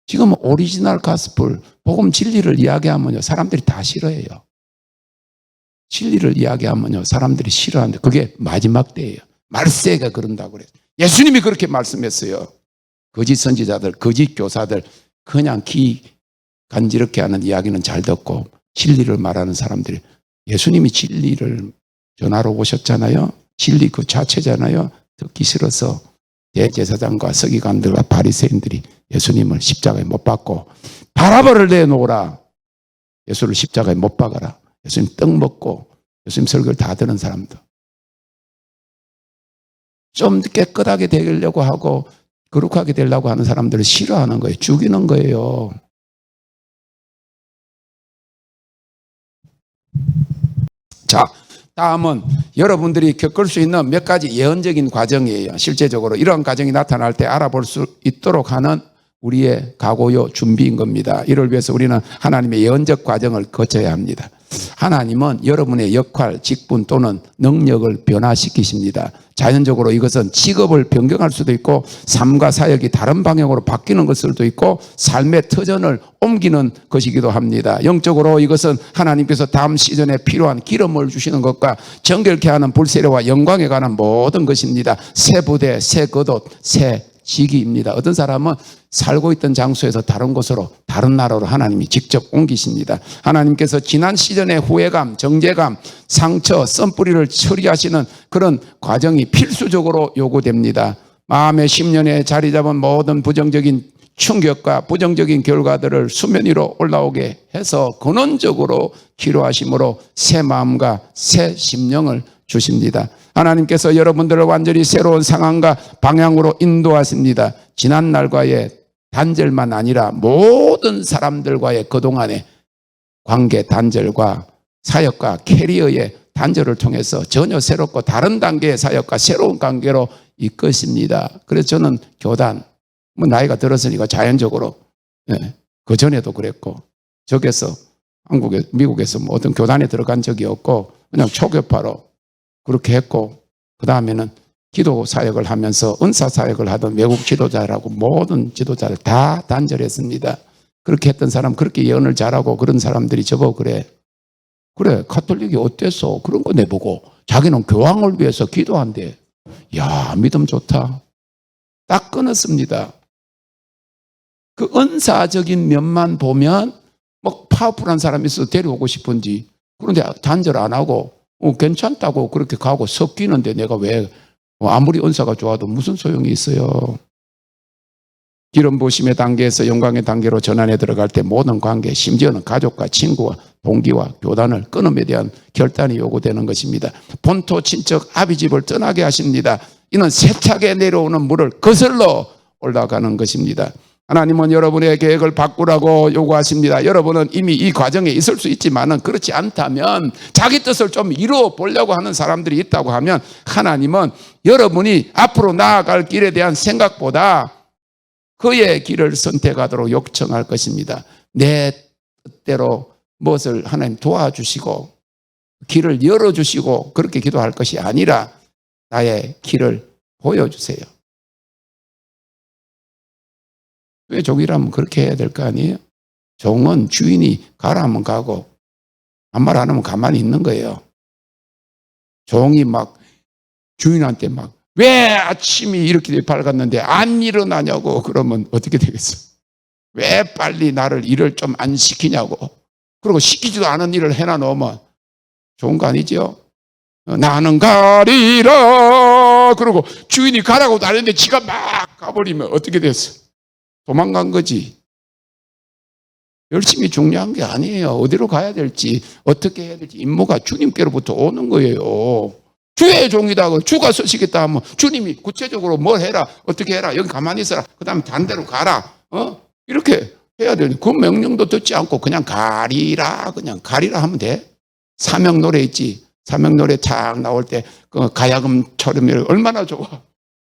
지금 오리지널 가스펠, 복음 진리를 이야기하면요, 사람들이 다 싫어해요. 진리를 이야기하면요, 사람들이 싫어하는데 그게 마지막 때예요. 말세가 그런다고 그래요. 예수님이 그렇게 말씀했어요. 거짓 선지자들, 거짓 교사들, 그냥 귀 간지럽게 하는 이야기는 잘 듣고 진리를 말하는 사람들이, 예수님이 진리를 전하러 오셨잖아요. 진리 그 자체잖아요. 듣기 싫어서 대제사장과 서기관들과 바리새인들이 예수님을 십자가에 못 박고 바라바를 내놓으라. 예수를 십자가에 못 박아라. 예수님 떡 먹고 예수님 설교를 다 듣는 사람들. 좀 깨끗하게 되려고 하고 거룩하게 되려고 하는 사람들을 싫어하는 거예요. 죽이는 거예요. 자, 다음은 여러분들이 겪을 수 있는 몇 가지 예언적인 과정이에요. 실제적으로 이런 과정이 나타날 때 알아볼 수 있도록 하는 우리의 각오요 준비인 겁니다. 이를 위해서 우리는 하나님의 예언적 과정을 거쳐야 합니다. 하나님은 여러분의 역할, 직분 또는 능력을 변화시키십니다. 자연적으로 이것은 직업을 변경할 수도 있고 삶과 사역이 다른 방향으로 바뀌는 것일 수도 있고 삶의 터전을 옮기는 것이기도 합니다. 영적으로 이것은 하나님께서 다음 시즌에 필요한 기름을 주시는 것과 정결케 하는 불세례와 영광에 관한 모든 것입니다. 새 부대, 새 겉옷, 새 직위입니다. 어떤 사람은 살고 있던 장소에서 다른 곳으로, 다른 나라로 하나님이 직접 옮기십니다. 하나님께서 지난 시즌의 후회감, 정죄감, 상처, 썬뿌리를 처리하시는 그런 과정이 필수적으로 요구됩니다. 마음의 10년에 자리 잡은 모든 부정적인 충격과 부정적인 결과들을 수면 위로 올라오게 해서 근원적으로 기로하심으로 새 마음과 새 심령을 주십니다. 하나님께서 여러분들을 완전히 새로운 상황과 방향으로 인도하십니다. 지난 날과의 단절만 아니라 모든 사람들과의 그동안의 관계 단절과 사역과 캐리어의 단절을 통해서 전혀 새롭고 다른 단계의 사역과 새로운 관계로 이끄십니다. 그래서 저는 교단, 나이가 들었으니까 자연적으로, 그 전에도 그랬고, 미국에서 어떤 교단에 들어간 적이 없고, 그냥 초교파로 그렇게 했고, 그 다음에는 기도 사역을 하면서 은사 사역을 하던 외국 지도자라고 모든 지도자를 다 단절했습니다. 그렇게 했던 사람, 그렇게 예언을 잘하고 그런 사람들이 저보고 그래, 가톨릭이 어땠어? 그런 거 내보고 자기는 교황을 위해서 기도한대. 야, 믿음 좋다. 딱 끊었습니다. 그 은사적인 면만 보면 뭐 파워풀한 사람이 있어서 데려오고 싶은지, 그런데 단절 안 하고 괜찮다고 그렇게 가고 섞이는데 내가 왜 아무리 은사가 좋아도 무슨 소용이 있어요. 기름 부으심의 단계에서 영광의 단계로 전환에 들어갈 때 모든 관계, 심지어는 가족과 친구와 동기와 교단을 끊음에 대한 결단이 요구되는 것입니다. 본토 친척 아비집을 떠나게 하십니다. 이는 세차게 내려오는 물을 거슬러 올라가는 것입니다. 하나님은 여러분의 계획을 바꾸라고 요구하십니다. 여러분은 이미 이 과정에 있을 수 있지만은 그렇지 않다면 자기 뜻을 좀 이루어 보려고 하는 사람들이 있다고 하면 하나님은 여러분이 앞으로 나아갈 길에 대한 생각보다 그의 길을 선택하도록 요청할 것입니다. 내 뜻대로 무엇을 하나님 도와주시고 길을 열어주시고 그렇게 기도할 것이 아니라 나의 길을 보여주세요. 왜 종이라면 그렇게 해야 될 거 아니에요? 종은 주인이 가라 하면 가고 아무 말 안 하면 가만히 있는 거예요. 종이 막 주인한테 막 왜 아침이 이렇게 밝았는데 안 일어나냐고 그러면 어떻게 되겠어? 왜 빨리 나를 일을 좀 안 시키냐고. 그리고 시키지도 않은 일을 해놔 놓으면 좋은 거 아니죠? 나는 가리라. 그리고 주인이 가라고 나랬는데 지가 막 가버리면 어떻게 됐어? 도망간 거지. 열심히 중요한 게 아니에요. 어디로 가야 될지, 어떻게 해야 될지 임무가 주님께로부터 오는 거예요. 주의 종이다. 주가 서시겠다 하면 주님이 구체적으로 뭘 해라, 어떻게 해라, 여기 가만히 있어라, 그 다음에 반대로 가라. 이렇게 해야 되는 그 명령도 듣지 않고 그냥 가리라 하면 돼. 사명 노래 있지. 사명 노래 쫙 나올 때 그 가야금처럼 얼마나 좋아.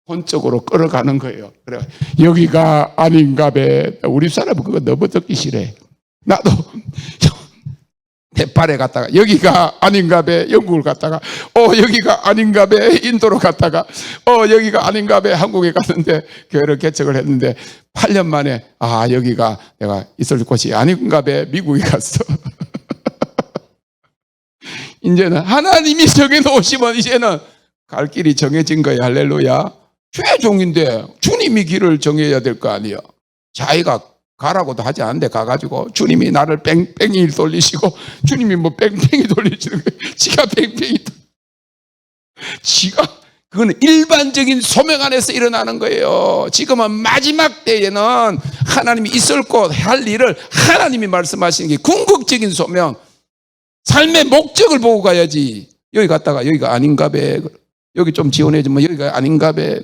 본적으로 끌어가는 거예요. 그래, 여기가 아닌가 배. 우리 사람은 그거 너무 듣기 싫어. 나도 네팔에 갔다가 여기가 아닌가 배 영국을 갔다가 여기가 아닌가 배 인도로 갔다가 여기가 아닌가 배 한국에 갔는데 교회를 개척을 했는데 8년 만에 여기가 내가 있을 곳이 아닌가 배 미국에 갔어. 이제는 하나님이 정해놓으시면 이제는 갈 길이 정해진 거예요. 할렐루야. 주의 종인데 주님이 길을 정해야 될 거 아니에요. 자기가 가라고도 하지 않는데 가가지고 주님이 나를 뺑뺑이 돌리시고 주님이 뭐 뺑뺑이 돌리시는 거예요. 지가 뺑뺑이 지가 그건 일반적인 소명 안에서 일어나는 거예요. 지금은 마지막 때에는 하나님이 있을 곳 할 일을 하나님이 말씀하시는 게 궁극적인 소명, 삶의 목적을 보고 가야지. 여기 갔다가 여기가 아닌가 배, 여기 좀 지원해주면 여기가 아닌가 배.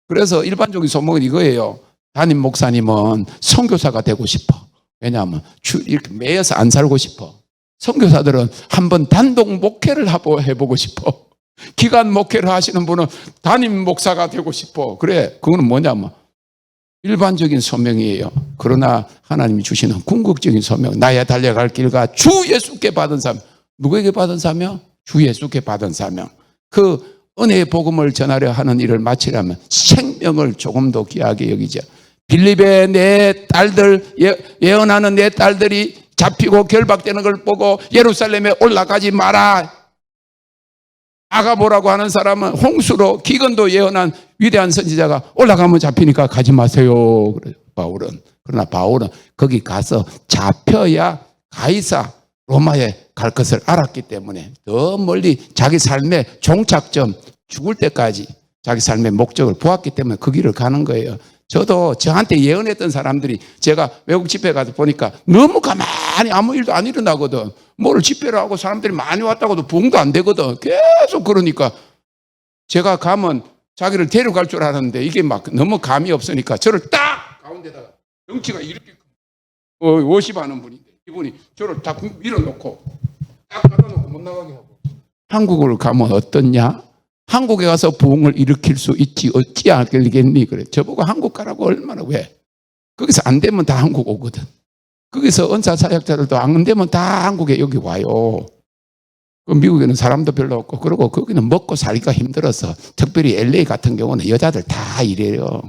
그래서 일반적인 소명은 이거예요. 담임 목사님은 선교사가 되고 싶어. 왜냐하면 이렇게 매여서 안 살고 싶어. 선교사들은 한번 단독 목회를 해보고 싶어. 기간 목회를 하시는 분은 담임 목사가 되고 싶어. 그래, 그거는 뭐냐면 일반적인 소명이에요. 그러나 하나님이 주시는 궁극적인 소명, 나의 달려갈 길과 주 예수께 받은 사명. 누구에게 받은 사명? 주 예수께 받은 사명. 그 은혜의 복음을 전하려 하는 일을 마치려면 생명을 조금 더 귀하게 여기죠. 빌립의 내 딸들, 예언하는 내 딸들이 잡히고 결박되는 걸 보고 예루살렘에 올라가지 마라. 아가보라고 하는 사람은 홍수로 기근도 예언한 위대한 선지자가 올라가면 잡히니까 가지 마세요. 그래요, 바울은. 그러나 바울은 거기 가서 잡혀야 가이사 로마에 갈 것을 알았기 때문에 더 멀리 자기 삶의 종착점, 죽을 때까지 자기 삶의 목적을 보았기 때문에 그 길을 가는 거예요. 저도 저한테 예언했던 사람들이 제가 외국 집회 가서 보니까 너무 가만히 아무 일도 안 일어나거든. 뭐를 집회를 하고 사람들이 많이 왔다고도 부흥도 안 되거든. 계속 그러니까 제가 가면 자기를 데려갈 줄 알았는데 이게 막 너무 감이 없으니까 저를 딱 가운데다가 덩치가 이렇게 50하는 분인데 이분이 저를 딱 밀어놓고 딱 갖다놓고 못 나가게 하고. 한국을 가면 어떻냐? 한국에 가서 부흥을 일으킬 수 있지 어찌 알겠니? 그래. 저보고 한국 가라고 얼마나 왜? 거기서 안 되면 다 한국 오거든. 거기서 은사 사역자들도 안 되면 다 한국에 여기 와요. 그 미국에는 사람도 별로 없고 그리고 거기는 먹고 살기가 힘들어서 특별히 LA 같은 경우는 여자들 다 이래요.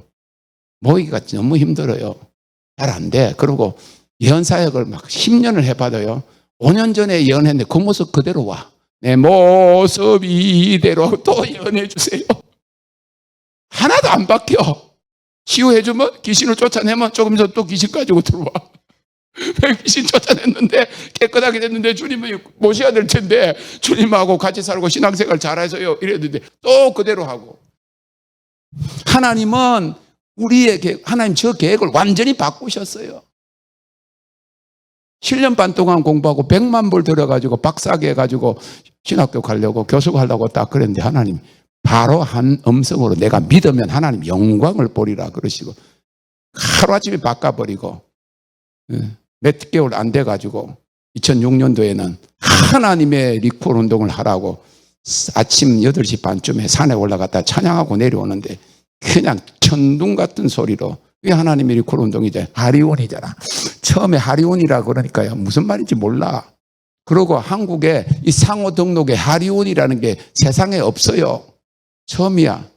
모이기가 너무 힘들어요. 잘 안 돼. 그리고 예언 사역을 막 10년을 해봐도요. 5년 전에 예언했는데 그 모습 그대로 와. 내 모습이 이대로 또 예언해 주세요. 하나도 안 바뀌어. 치유해주면 귀신을 쫓아내면 조금 있어 또 귀신 가지고 들어와. 왜 귀신 쫓아냈는데 깨끗하게 됐는데 주님이 모셔야 될 텐데 주님하고 같이 살고 신앙생활 잘해서요 이랬는데 또 그대로 하고. 하나님은 우리의 계획, 하나님 저 계획을 완전히 바꾸셨어요. 7년 반 동안 공부하고 100만 불 들여가지고 박사학위 해가지고 신학교 가려고 교수 가려고 딱 그랬는데 하나님 바로 한 음성으로 내가 믿으면 하나님 영광을 보리라 그러시고 하루아침에 바꿔버리고 몇 개월 안 돼가지고 2006년도에는 하나님의 리콜 운동을 하라고 아침 8시 반쯤에 산에 올라갔다 찬양하고 내려오는데 그냥 천둥 같은 소리로 왜 하나님의 리콜 운동이죠? 하리온이잖아. 처음에 하리온이라 그러니까요. 무슨 말인지 몰라. 그리고 한국에 이 상호 등록에 하리온이라는 게 세상에 없어요. 처음이야.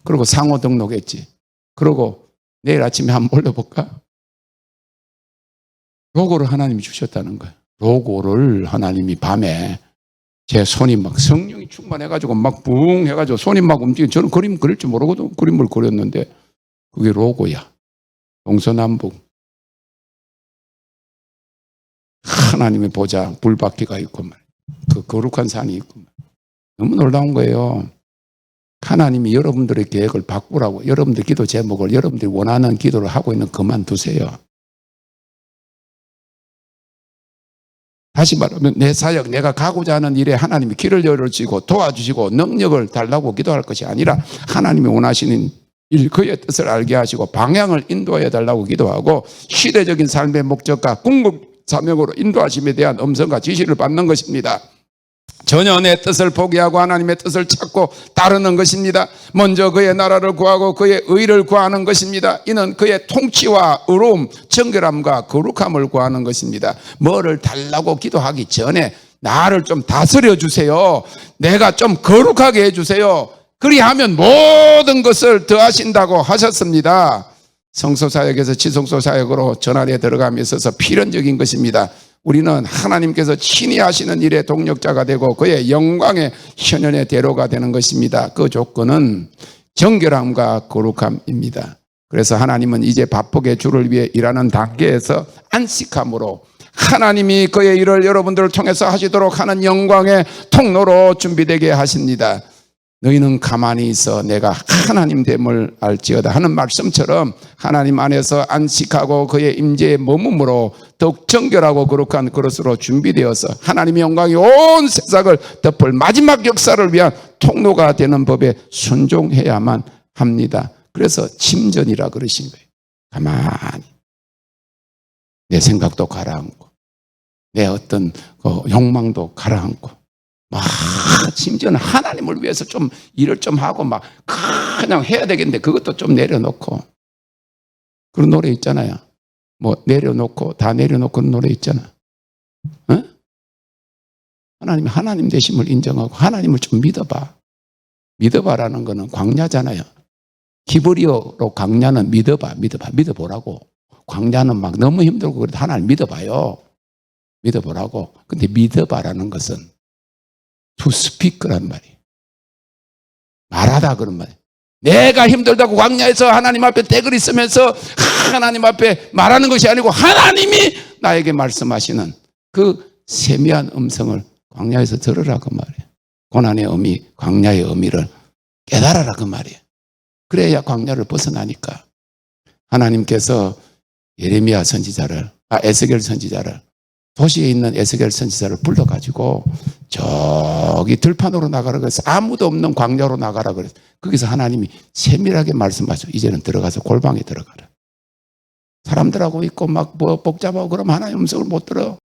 그리고 상호 등록했지. 그리고 내일 아침에 한번 올려볼까? 로고를 하나님이 주셨다는 거예요. 로고를 하나님이 밤에 제 손이 막 성령이 충만해가지고 막 붕 해가지고 손이 막 움직여. 저는 그림 그릴 줄 모르거든. 그림을 그렸는데 그게 로고야. 동서남북. 하나님의 보좌, 불바퀴가 있고 그 거룩한 산이 있고 너무 놀라운 거예요. 하나님이 여러분들의 계획을 바꾸라고 여러분들 기도 제목을 여러분들이 원하는 기도를 하고 있는 그만두세요. 다시 말하면 내 사역, 내가 가고자 하는 일에 하나님이 길을 열어주시고 도와주시고 능력을 달라고 기도할 것이 아니라 하나님이 원하시는 일, 그의 뜻을 알게 하시고 방향을 인도해 달라고 기도하고 시대적인 삶의 목적과 궁극 사명으로 인도하심에 대한 음성과 지시를 받는 것입니다. 전혀 내 뜻을 포기하고 하나님의 뜻을 찾고 따르는 것입니다. 먼저 그의 나라를 구하고 그의 의를 구하는 것입니다. 이는 그의 통치와 의로움, 정결함과 거룩함을 구하는 것입니다. 뭐를 달라고 기도하기 전에 나를 좀 다스려 주세요. 내가 좀 거룩하게 해주세요. 그리하면 모든 것을 더하신다고 하셨습니다. 성소사역에서 지성소사역으로 전환에 들어감에 있어서 필연적인 것입니다. 우리는 하나님께서 친히 하시는 일의 동력자가 되고 그의 영광의 현현의 대로가 되는 것입니다. 그 조건은 정결함과 거룩함입니다. 그래서 하나님은 이제 바쁘게 주를 위해 일하는 단계에서 안식함으로 하나님이 그의 일을 여러분들을 통해서 하시도록 하는 영광의 통로로 준비되게 하십니다. 너희는 가만히 있어 내가 하나님 됨을 알지어다 하는 말씀처럼 하나님 안에서 안식하고 그의 임재에 머금으로 더욱 정결하고 거룩한 그릇으로 준비되어서 하나님의 영광이 온 세상을 덮을 마지막 역사를 위한 통로가 되는 법에 순종해야만 합니다. 그래서 침전이라 그러신 거예요. 가만히 내 생각도 가라앉고 내 어떤 그 욕망도 가라앉고, 막 심지어는 하나님을 위해서 좀 일을 좀 하고 막 그냥 해야 되겠는데 그것도 좀 내려놓고, 그런 노래 있잖아요. 뭐 내려놓고 다 내려놓고 그런 노래 있잖아. 어? 하나님, 하나님 되심을 인정하고 하나님을 좀 믿어봐. 믿어봐라는 거는 광야잖아요. 히브리어로 광야는 믿어보라고. 광야는 막 너무 힘들고 그래도 하나님 믿어봐요. 믿어보라고. 근데 믿어봐라는 것은 to speak란 말이에요. 말하다 그런 말이에요. 내가 힘들다고 광야에서 하나님 앞에 떼거리 쓰면서 하나님 앞에 말하는 것이 아니고 하나님이 나에게 말씀하시는 그 세미한 음성을 광야에서 들으라 그 말이에요. 고난의 의미, 광야의 의미를 깨달아라 그 말이에요. 그래야 광야를 벗어나니까. 하나님께서 예레미야 선지자를, 에스겔 선지자를, 도시에 있는 에스겔 선지자를 불러가지고 저기 들판으로 나가라 그래서 아무도 없는 광야로 나가라 그래서 거기서 하나님이 세밀하게 말씀하셔. 이제는 들어가서 골방에 들어가라. 사람들하고 있고 막 뭐 복잡하고 그러면 하나님 음성을 못 들어.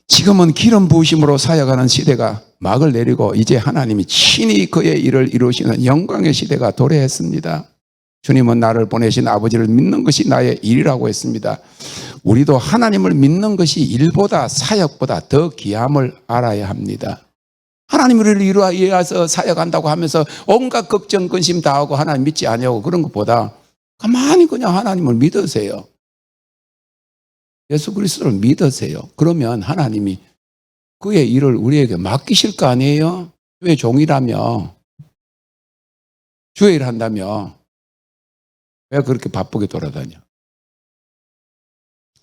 지금은 기름 부으심으로 사역하는 시대가 막을 내리고 이제 하나님이 친히 그의 일을 이루시는 영광의 시대가 도래했습니다. 주님은 나를 보내신 아버지를 믿는 것이 나의 일이라고 했습니다. 우리도 하나님을 믿는 것이 일보다 사역보다 더 귀함을 알아야 합니다. 하나님을 위해서 사역한다고 하면서 온갖 걱정, 근심 다 하고 하나님 믿지 않냐고 그런 것보다 가만히 그냥 하나님을 믿으세요. 예수 그리스도를 믿으세요. 그러면 하나님이 그의 일을 우리에게 맡기실 거 아니에요? 주의 종이라며, 주의 일 한다며 왜 그렇게 바쁘게 돌아다녀?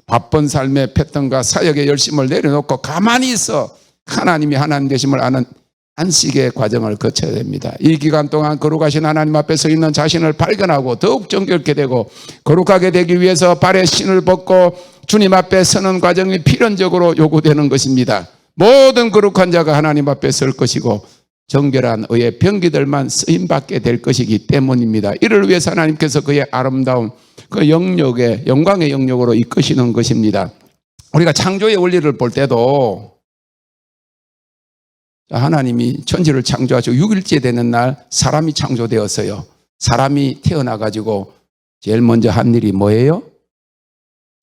바쁜 삶의 패턴과 사역의 열심을 내려놓고 가만히 있어 하나님이 하나님 되심을 아는 안식의 과정을 거쳐야 됩니다. 이 기간 동안 거룩하신 하나님 앞에 서 있는 자신을 발견하고 더욱 정결케 되고 거룩하게 되기 위해서 발의 신을 벗고 주님 앞에 서는 과정이 필연적으로 요구되는 것입니다. 모든 거룩한 자가 하나님 앞에 설 것이고 정결한 의의 병기들만 쓰임받게 될 것이기 때문입니다. 이를 위해서 하나님께서 그의 아름다운 그 영역의 영광의 영역으로 이끄시는 것입니다. 우리가 창조의 원리를 볼 때도 하나님이 천지를 창조하시고 6일째 되는 날 사람이 창조되었어요. 사람이 태어나가지고 제일 먼저 한 일이 뭐예요?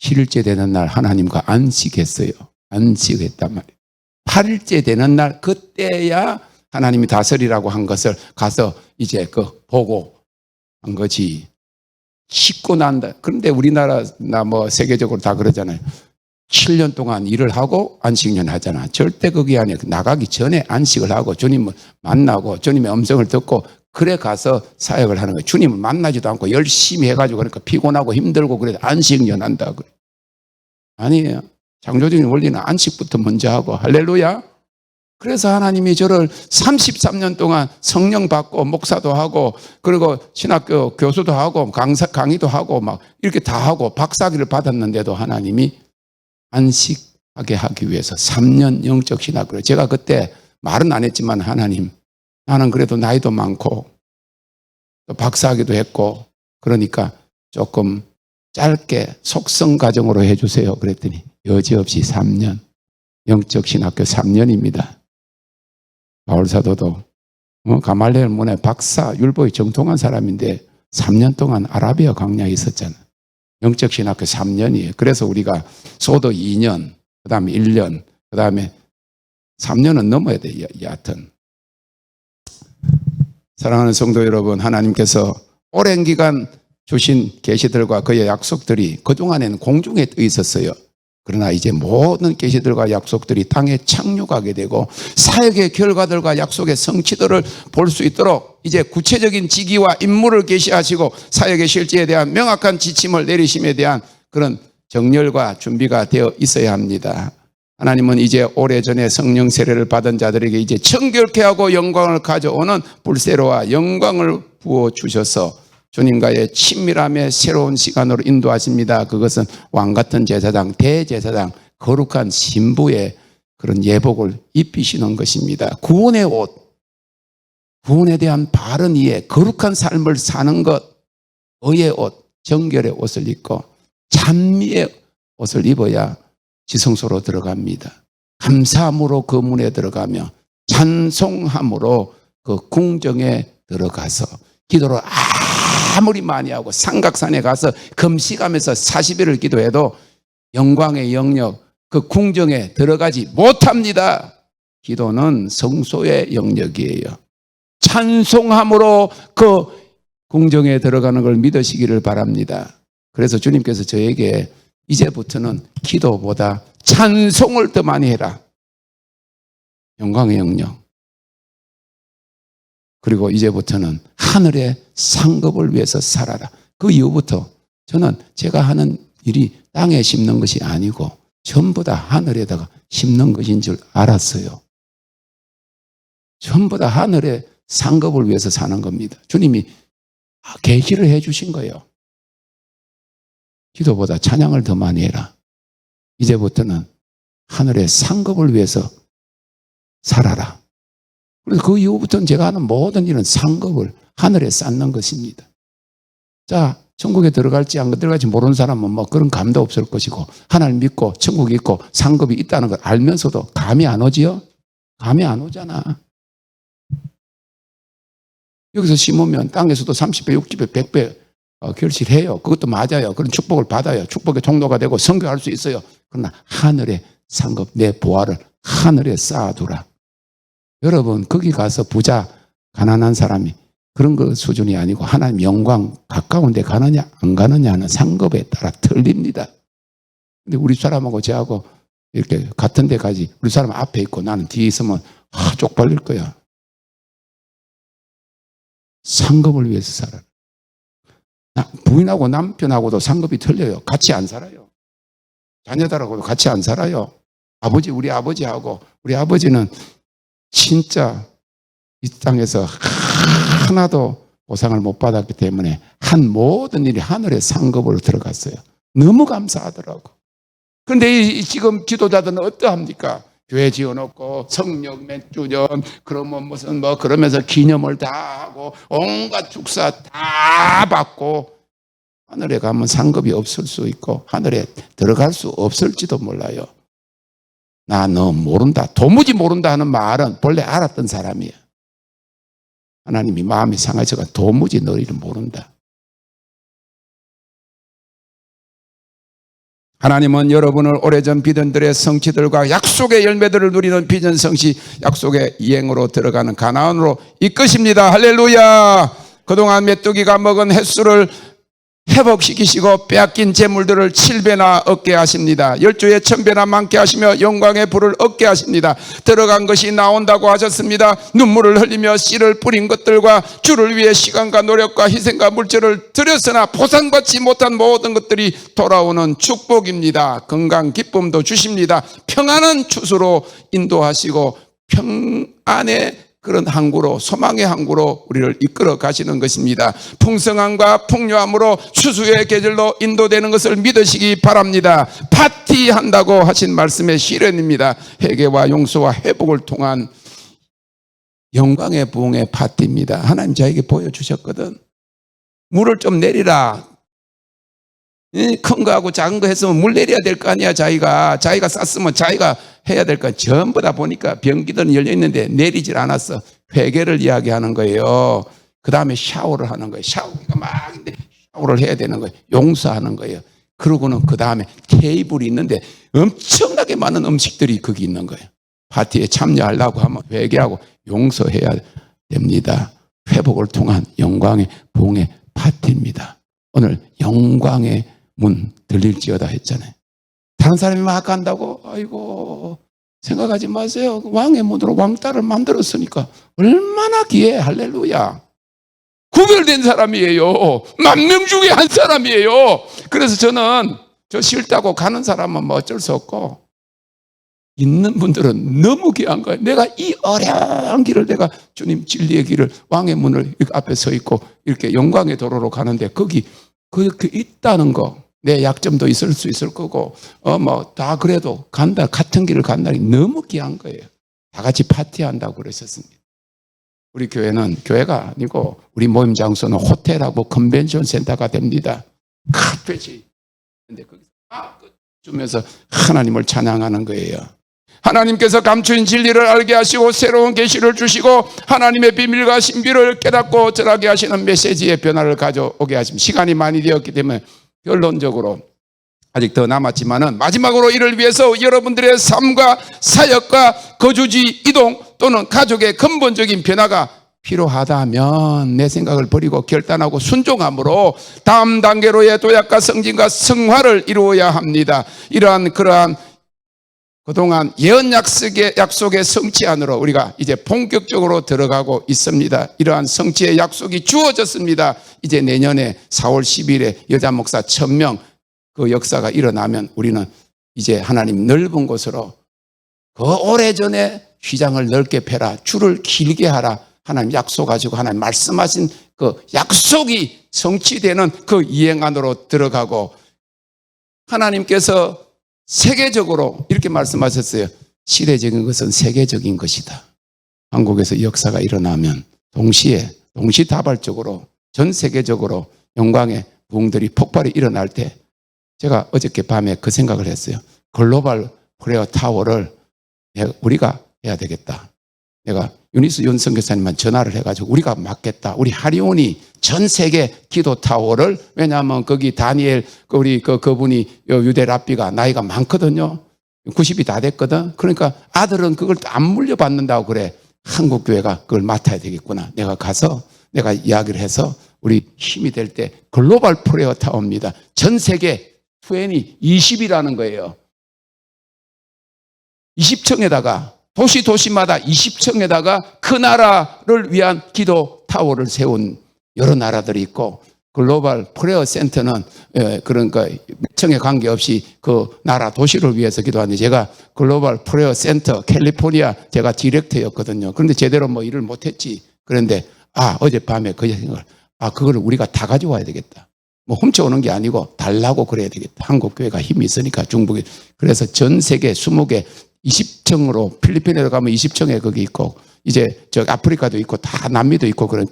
7일째 되는 날 하나님과 안식했어요. 안식했단 말이에요. 8일째 되는 날 그때야 하나님이 다스리라고 한 것을 가서 이제 보고 한 거지. 씻고 난다. 그런데 우리나라나 뭐 세계적으로 다 그러잖아요. 7년 동안 일을 하고 안식년 하잖아. 절대 그게 아니에요. 나가기 전에 안식을 하고 주님을 만나고 주님의 음성을 듣고 그래 가서 사역을 하는 거예요. 주님을 만나지도 않고 열심히 해가지고 그러니까 피곤하고 힘들고 그래도 안식년 한다. 그래. 아니에요. 창조적인 원리는 안식부터 먼저 하고 할렐루야. 그래서 하나님이 저를 33년 동안 성령 받고 목사도 하고 그리고 신학교 교수도 하고 강의도 하고 막 이렇게 다 하고 박사학위를 받았는데도 하나님이 안식하게 하기 위해서 3년 영적 신학을 제가 그때 말은 안 했지만 하나님 나는 그래도 나이도 많고 또 박사학위도 했고 그러니까 조금 짧게 속성 과정으로 해주세요. 그랬더니 여지없이 3년 영적 신학교 3년입니다. 바울 사도도 가말리엘 문의 박사 율법이 정통한 사람인데 3년 동안 아라비아 광야에 있었잖아. 영적 신학교 3년이에요. 그래서 우리가 소도 2년, 그 다음에 1년, 그 다음에 3년은 넘어야 돼요. 여하튼 사랑하는 성도 여러분, 하나님께서 오랜 기간 주신 계시들과 그의 약속들이 그동안에는 공중에 떠 있었어요. 그러나 이제 모든 계시들과 약속들이 땅에 착륙하게 되고 사역의 결과들과 약속의 성취들을 볼 수 있도록 이제 구체적인 직위와 임무를 계시하시고 사역의 실제에 대한 명확한 지침을 내리심에 대한 그런 정렬과 준비가 되어 있어야 합니다. 하나님은 이제 오래전에 성령 세례를 받은 자들에게 이제 청결케 하고 영광을 가져오는 불세로와 영광을 부어주셔서 주님과의 친밀함의 새로운 시간으로 인도하십니다. 그것은 왕같은 제사장, 대제사장, 거룩한 신부의 그런 예복을 입히시는 것입니다. 구원의 옷, 구원에 대한 바른 이해, 거룩한 삶을 사는 것, 의의 옷, 정결의 옷을 입고 찬미의 옷을 입어야 지성소로 들어갑니다. 감사함으로 그 문에 들어가며 찬송함으로 그 궁정에 들어가서 기도를 아무리 많이 하고 삼각산에 가서 금식하면서 40일을 기도해도 영광의 영역, 그 궁정에 들어가지 못합니다. 기도는 성소의 영역이에요. 찬송함으로 그 궁정에 들어가는 걸 믿으시기를 바랍니다. 그래서 주님께서 저에게 이제부터는 기도보다 찬송을 더 많이 해라. 영광의 영역. 그리고 이제부터는 하늘의 상급을 위해서 살아라. 그 이후부터 저는 제가 하는 일이 땅에 심는 것이 아니고 전부 다 하늘에다가 심는 것인 줄 알았어요. 전부 다 하늘의 상급을 위해서 사는 겁니다. 주님이 계시를 해 주신 거예요. 기도보다 찬양을 더 많이 해라. 이제부터는 하늘의 상급을 위해서 살아라. 그래서 그 이후부터는 제가 하는 모든 일은 상급을 하늘에 쌓는 것입니다. 자, 천국에 들어갈지 안 들어갈지 모르는 사람은 뭐 그런 감도 없을 것이고 하나님 믿고 천국이 있고 상급이 있다는 걸 알면서도 감이 안 오지요? 감이 안 오잖아. 여기서 심으면 땅에서도 30배, 60배, 100배 결실해요. 그것도 맞아요. 그런 축복을 받아요. 축복의 통로가 되고 선교할 수 있어요. 그러나 하늘의 상급, 내 보화를 하늘에 쌓아두라. 여러분 거기 가서 부자, 가난한 사람이 그런 거 수준이 아니고 하나님 영광 가까운 데 가느냐 안 가느냐는 상급에 따라 틀립니다. 근데 우리 사람하고 저하고 이렇게 같은 데 가지 우리 사람 앞에 있고 나는 뒤에 있으면 쪽팔릴 거야. 상급을 위해서 살아라. 부인하고 남편하고도 상급이 틀려요. 같이 안 살아요. 자녀들하고도 같이 안 살아요. 우리 아버지하고 우리 아버지는 진짜 이 땅에서 하나도 보상을 못 받았기 때문에 한 모든 일이 하늘의 상급으로 들어갔어요. 너무 감사하더라고. 그런데 지금 지도자들은 어떠합니까? 교회 지어놓고 성령 몇 주년 그러면 무슨 뭐 그러면서 기념을 다 하고 온갖 축사 다 받고 하늘에 가면 상급이 없을 수 있고 하늘에 들어갈 수 없을지도 몰라요. 나 너 모른다. 도무지 모른다 하는 말은 본래 알았던 사람이야. 하나님이 마음이 상하셔가 도무지 너희를 모른다. 하나님은 여러분을 오래전 비전들의 성취들과 약속의 열매들을 누리는 비전 성취 약속의 이행으로 들어가는 가나안으로 이끄십니다. 할렐루야. 그동안 메뚜기가 먹은 횟수를 회복시키시고 빼앗긴 재물들을 7배나 얻게 하십니다. 10주에 1000배나 많게 하시며 영광의 불을 얻게 하십니다. 들어간 것이 나온다고 하셨습니다. 눈물을 흘리며 씨를 뿌린 것들과 주를 위해 시간과 노력과 희생과 물질을 들였으나 보상받지 못한 모든 것들이 돌아오는 축복입니다. 건강 기쁨도 주십니다. 평안한 추수로 인도하시고 평안의 그런 항구로 소망의 항구로 우리를 이끌어 가시는 것입니다. 풍성함과 풍요함으로 추수의 계절로 인도되는 것을 믿으시기 바랍니다. 파티한다고 하신 말씀의 실현입니다. 회개와 용서와 회복을 통한 영광의 부흥의 파티입니다. 하나님 저에게 보여주셨거든. 물을 좀 내리라. 큰 거하고 작은 거 했으면 물 내려야 될 거 아니야. 자기가 쌌으면 자기가 해야 될 거. 전부 다 보니까 변기들은 열려있는데 내리질 않았어. 회개를 이야기하는 거예요. 그 다음에 샤워를 하는 거예요. 샤워기가 막 있는데 샤워를 해야 되는 거예요. 용서하는 거예요. 그러고는 그 다음에 테이블이 있는데 엄청나게 많은 음식들이 거기 있는 거예요. 파티에 참여하려고 하면 회개하고 용서해야 됩니다. 회복을 통한 영광의 부흥의 파티입니다. 오늘 영광의 문 들릴지어다 했잖아요. 다른 사람이 막 간다고 아이고 생각하지 마세요. 왕의 문으로 왕따를 만들었으니까 얼마나 귀해. 할렐루야. 구별된 사람이에요. 10,000명 중에 한 사람이에요. 그래서 저는 저 싫다고 가는 사람은 뭐 어쩔 수 없고 있는 분들은 너무 귀한 거예요. 내가 이 어려운 길을 내가 주님 진리의 길을 왕의 문을 앞에 서 있고 이렇게 영광의 도로로 가는데 거기 그 있다는 거 내 약점도 있을 수 있을 거고 뭐 다 그래도 간다 같은 길을 간다니 너무 귀한 거예요. 다 같이 파티한다고 그러셨습니다. 우리 교회는 교회가 아니고 우리 모임 장소는 호텔하고 컨벤션 센터가 됩니다. 카페지. 근데 거기서 주면서 하나님을 찬양하는 거예요. 하나님께서 감추인 진리를 알게 하시고 새로운 계시를 주시고 하나님의 비밀과 신비를 깨닫고 전하게 하시는 메시지의 변화를 가져오게 하십니다. 시간이 많이 되었기 때문에 결론적으로 아직 더 남았지만은 마지막으로 이를 위해서 여러분들의 삶과 사역과 거주지 이동 또는 가족의 근본적인 변화가 필요하다면 내 생각을 버리고 결단하고 순종함으로 다음 단계로의 도약과 성진과 성화를 이루어야 합니다. 그러한 그동안 예언 약속의 성취 안으로 우리가 이제 본격적으로 들어가고 있습니다. 이러한 성취의 약속이 주어졌습니다. 이제 내년에 4월 10일에 여자 목사 1000명 그 역사가 일어나면 우리는 이제 하나님 넓은 곳으로 그 오래전에 휘장을 넓게 펴라, 줄을 길게 하라, 하나님 약속하시고 하나님 말씀하신 그 약속이 성취되는 그 이행 안으로 들어가고 하나님께서 세계적으로 이렇게 말씀하셨어요. 시대적인 것은 세계적인 것이다. 한국에서 역사가 일어나면 동시다발적으로 전 세계적으로 영광의 부흥들이 폭발이 일어날 때 제가 어저께 밤에 그 생각을 했어요. 글로벌 프레어 타워를 우리가 해야 되겠다. 내가 유니스 윤 선교사님만 전화를 해가지고 우리가 맡겠다. 우리 하리온이 전 세계 기도 타워를, 왜냐하면 거기 다니엘 그분이 유대 랍비가 나이가 많거든요. 90이 다 됐거든. 그러니까 아들은 그걸 안 물려받는다고 그래. 한국 교회가 그걸 맡아야 되겠구나. 내가 가서 내가 이야기를 해서 우리 힘이 될 때 글로벌 프레어 타워입니다. 전 세계 20이라는 거예요. 20층에다가 도시마다 20층에다가 그 나라를 위한 기도 타워를 세운 여러 나라들이 있고 글로벌 프레어 센터는 그러니까 몇 층에 관계없이 그 나라 도시를 위해서 기도하는데 제가 글로벌 프레어 센터 캘리포니아 제가 디렉터였거든요. 그런데 제대로 뭐 일을 못했지. 그런데 어젯밤에 그 생각을 그거를 우리가 다 가져와야 되겠다. 뭐 훔쳐오는 게 아니고 달라고 그래야 되겠다. 한국 교회가 힘이 있으니까 중국에. 그래서 전 세계 20개 20층으로 필리핀에 가면 20층에 거기 있고 이제 저 아프리카도 있고 다 남미도 있고 그걸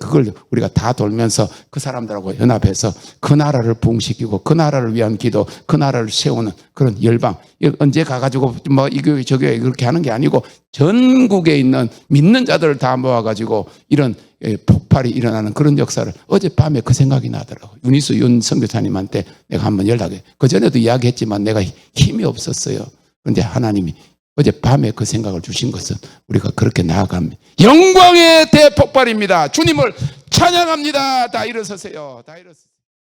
우리가 다 돌면서 그 사람들하고 연합해서 그 나라를 부흥시키고 그 나라를 위한 기도, 그 나라를 세우는 그런 열방. 언제 가가지고 뭐 이 교회 저 교회 그렇게 하는 게 아니고 전국에 있는 믿는 자들을 다 모아가지고 이런 폭발이 일어나는 그런 역사를 어젯밤에 그 생각이 나더라고요. 유니스 윤 선교사님한테 내가 한번 연락해. 그전에도 이야기했지만 내가 힘이 없었어요. 그런데 하나님이 어젯밤에 그 생각을 주신 것은 우리가 그렇게 나아갑니다. 영광의 대폭발입니다. 주님을 찬양합니다. 다 일어서세요. 다 일어서세요.